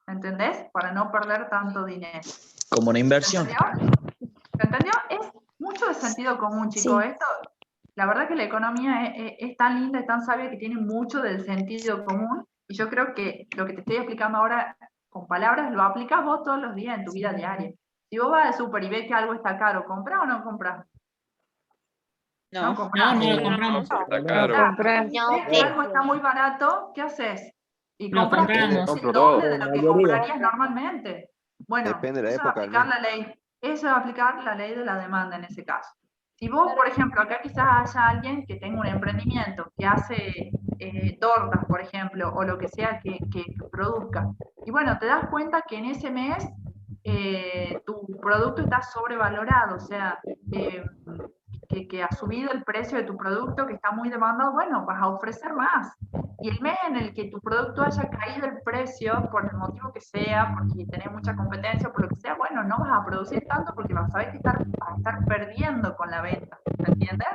¿entendés? Para no perder tanto dinero. Como una inversión. ¿Se entendió? Es mucho de sentido común, chicos. Sí. Esto, la verdad que la economía es tan linda, es tan sabia que tiene mucho del sentido común y yo creo que lo que te estoy explicando ahora con palabras lo aplicas vos todos los días en tu vida diaria. Si vos vas al súper y ves que algo está caro, ¿comprás o no comprás? No, no lo compramos. Está caro. Si algo está muy barato, ¿qué haces? Y Lo compras compramos. el doble de lo que comprarías normalmente. Bueno, Depende de la eso es época, aplicar ¿no? la ley. Eso es aplicar la ley de la demanda en ese caso. Si vos, por ejemplo, acá quizás haya alguien que tenga un emprendimiento, que hace tortas, por ejemplo, o lo que sea que produzca, y bueno, te das cuenta que en ese mes tu producto está sobrevalorado, o sea, que ha subido el precio de tu producto, que está muy demandado, bueno, vas a ofrecer más. Y el mes en el que tu producto haya caído el precio, por el motivo que sea, porque tenés mucha competencia, por lo que sea, bueno, no vas a producir tanto porque vas a saber que vas a estar perdiendo con la venta, ¿me entiendes?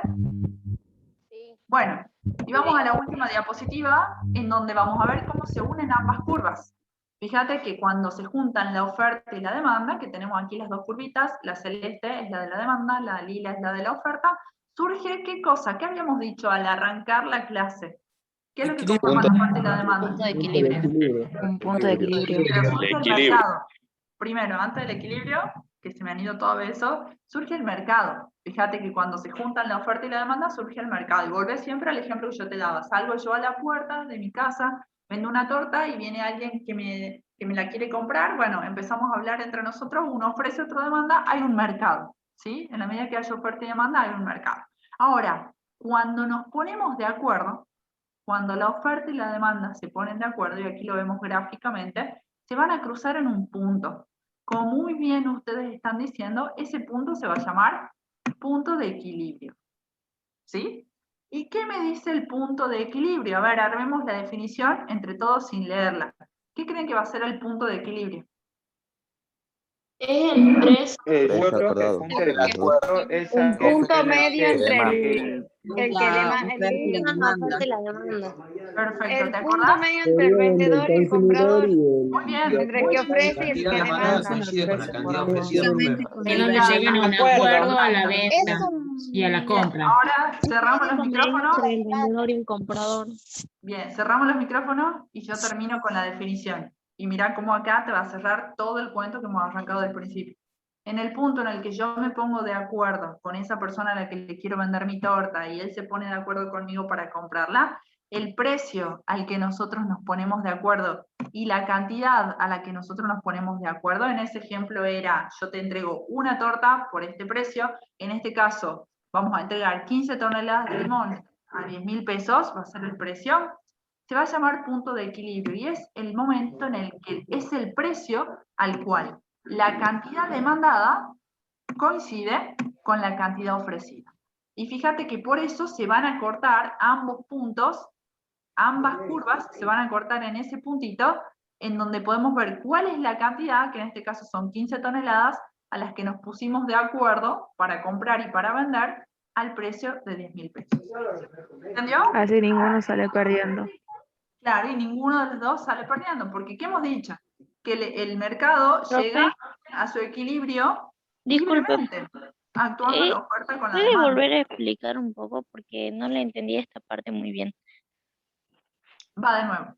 Sí. Bueno, y vamos a la última diapositiva, en donde vamos a ver cómo se unen ambas curvas. Fíjate que cuando se juntan la oferta y la demanda, que tenemos aquí las dos curvitas, la celeste es la de la demanda, la lila es la de la oferta, surge ¿qué cosa? ¿Qué habíamos dicho al arrancar la clase? ¿Qué es lo que conforma la oferta y la demanda? Punto de equilibrio. Un punto de equilibrio. Surge el mercado. Primero, antes del equilibrio, que se me han ido todo eso, surge el mercado. Fíjate que cuando se juntan la oferta y la demanda, surge el mercado. Y volvés siempre al ejemplo que yo te daba. Salgo yo a la puerta de mi casa, vendo una torta y viene alguien que me la quiere comprar. Bueno, empezamos a hablar entre nosotros, uno ofrece, otro demanda, hay un mercado. ¿Sí? En la medida que haya oferta y demanda, hay un mercado. Ahora, cuando nos ponemos de acuerdo, cuando la oferta y la demanda se ponen de acuerdo, y aquí lo vemos gráficamente, se van a cruzar en un punto. Como muy bien ustedes están diciendo, ese punto se va a llamar punto de equilibrio. ¿Sí? ¿Y qué me dice el punto de equilibrio? A ver, armemos la definición entre todos sin leerla. ¿Qué creen que va a ser el punto de equilibrio? Es el precio. Yo creo que el punto de acuerdo es Un punto medio entre el que demanda. Perfecto, el ¿te punto acordás? medio entre el vendedor y el comprador. Muy bien. Entre el que ofrece y el que demanda. Es donde llegan a un acuerdo a la venta y a la compra. Ahora cerramos los micrófonos. Entre el vendedor y el comprador. Bien, cerramos los micrófonos y yo termino con la definición. Y mirá cómo acá te va a cerrar todo el cuento que hemos arrancado del principio. En el punto en el que yo me pongo de acuerdo con esa persona a la que le quiero vender mi torta y él se pone de acuerdo conmigo para comprarla, el precio al que nosotros nos ponemos de acuerdo y la cantidad a la que nosotros nos ponemos de acuerdo, en ese ejemplo era, yo te entrego una torta por este precio, en este caso vamos a entregar 15 toneladas de limón a 10.000 pesos, va a ser el precio, se va a llamar punto de equilibrio y es el momento en el que es el precio al cual la cantidad demandada coincide con la cantidad ofrecida. Y fíjate que por eso se van a cortar ambos puntos, ambas curvas se van a cortar en ese puntito en donde podemos ver cuál es la cantidad, que en este caso son 15 toneladas, a las que nos pusimos de acuerdo para comprar y para vender al precio de 10.000 pesos. ¿Entendió? Así ninguno sale perdiendo. Claro, y ninguno de los dos sale perdiendo, porque ¿qué hemos dicho? Que el mercado llega a su equilibrio libremente, actuando la oferta con la ¿Puede demanda. volver a explicar un poco? Porque no le entendí esta parte muy bien. Va de nuevo.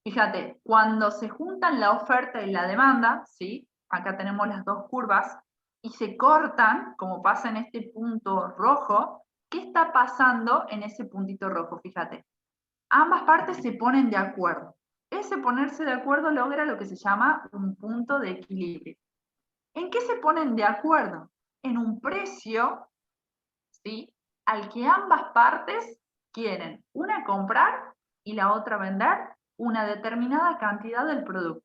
Fíjate, cuando se juntan la oferta y la demanda, ¿sí? Acá tenemos las dos curvas, y se cortan, como pasa en este punto rojo, ¿qué está pasando en ese puntito rojo? Fíjate. Ambas partes se ponen de acuerdo. Ese ponerse de acuerdo logra lo que se llama un punto de equilibrio. ¿En qué se ponen de acuerdo? En un precio, ¿sí? Al que ambas partes quieren, una comprar y la otra vender una determinada cantidad del producto.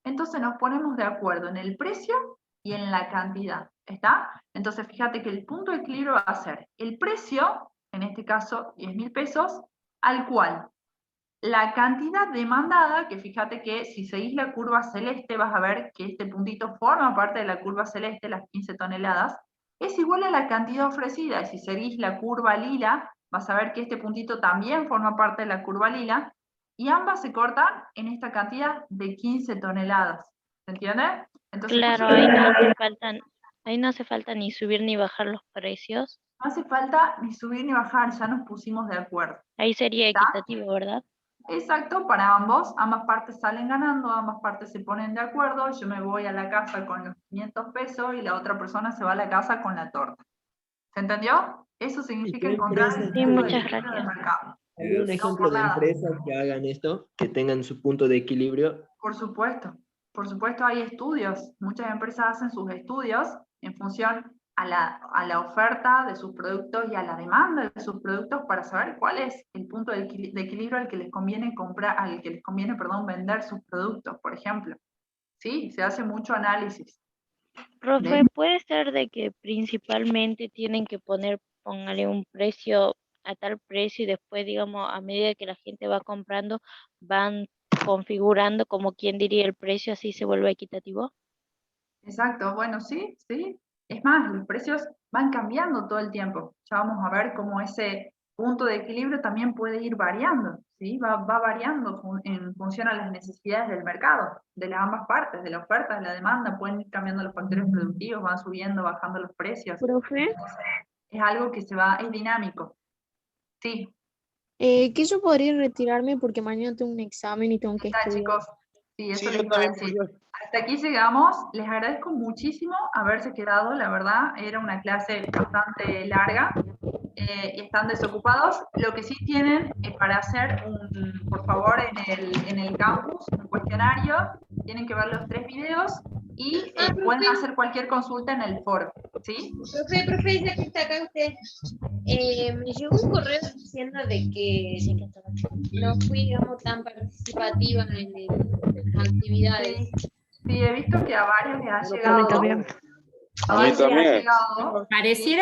Entonces nos ponemos de acuerdo en el precio y en la cantidad. ¿Está? Entonces fíjate que el punto de equilibrio va a ser el precio, en este caso 10.000 pesos, al cual la cantidad demandada, que fíjate que si seguís la curva celeste vas a ver que este puntito forma parte de la curva celeste, las 15 toneladas, es igual a la cantidad ofrecida. Y si seguís la curva lila, vas a ver que este puntito también forma parte de la curva lila, y ambas se cortan en esta cantidad de 15 toneladas. ¿Se entiende? Entonces, claro, ahí no hace falta ni subir ni bajar los precios. No hace falta ni subir ni bajar, ya nos pusimos de acuerdo. Ahí sería ¿Está? equitativo, ¿verdad? Exacto, para ambos, ambas partes salen ganando, ambas partes se ponen de acuerdo, yo me voy a la casa con los 500 pesos y la otra persona se va a la casa con la torta. ¿Se entendió? Eso significa encontrar el punto de equilibrio del mercado. ¿Hay un ejemplo de empresas que hagan esto, que tengan su punto de equilibrio? Por supuesto hay estudios, muchas empresas hacen sus estudios en función a la oferta de sus productos y a la demanda de sus productos para saber cuál es el punto de equilibrio al que les conviene vender sus productos, por ejemplo. Sí, se hace mucho análisis. Profe, puede ser de que principalmente tienen que póngale un precio a tal precio y después, digamos, a medida que la gente va comprando, van configurando como quien diría el precio, así se vuelve equitativo. Exacto, bueno, sí. Es más, los precios van cambiando todo el tiempo. Ya vamos a ver cómo ese punto de equilibrio también puede ir variando, ¿sí? Va variando en función a las necesidades del mercado, de las ambas partes, de la oferta, de la demanda, pueden ir cambiando los factores productivos, van subiendo, bajando los precios. Profe. Entonces, es algo que es dinámico. Sí. Que yo podría retirarme porque mañana tengo un examen y tengo que Está, estudiar. chicos. Sí, eso les iba a decir. Hasta aquí llegamos. Les agradezco muchísimo haberse quedado. La verdad, era una clase bastante larga y están desocupados. Lo que sí tienen para hacer, por favor, en el campus, un cuestionario. Tienen que ver los 3 videos y pueden hacer cualquier consulta en el foro. ¿Sí? Profe, ya que está acá usted. Me llegó un correo diciendo de que no fui, digamos, tan participativa en las actividades. Sí, he visto que a varios les ha llegado. A mí también. A varios les ha llegado. Pareciera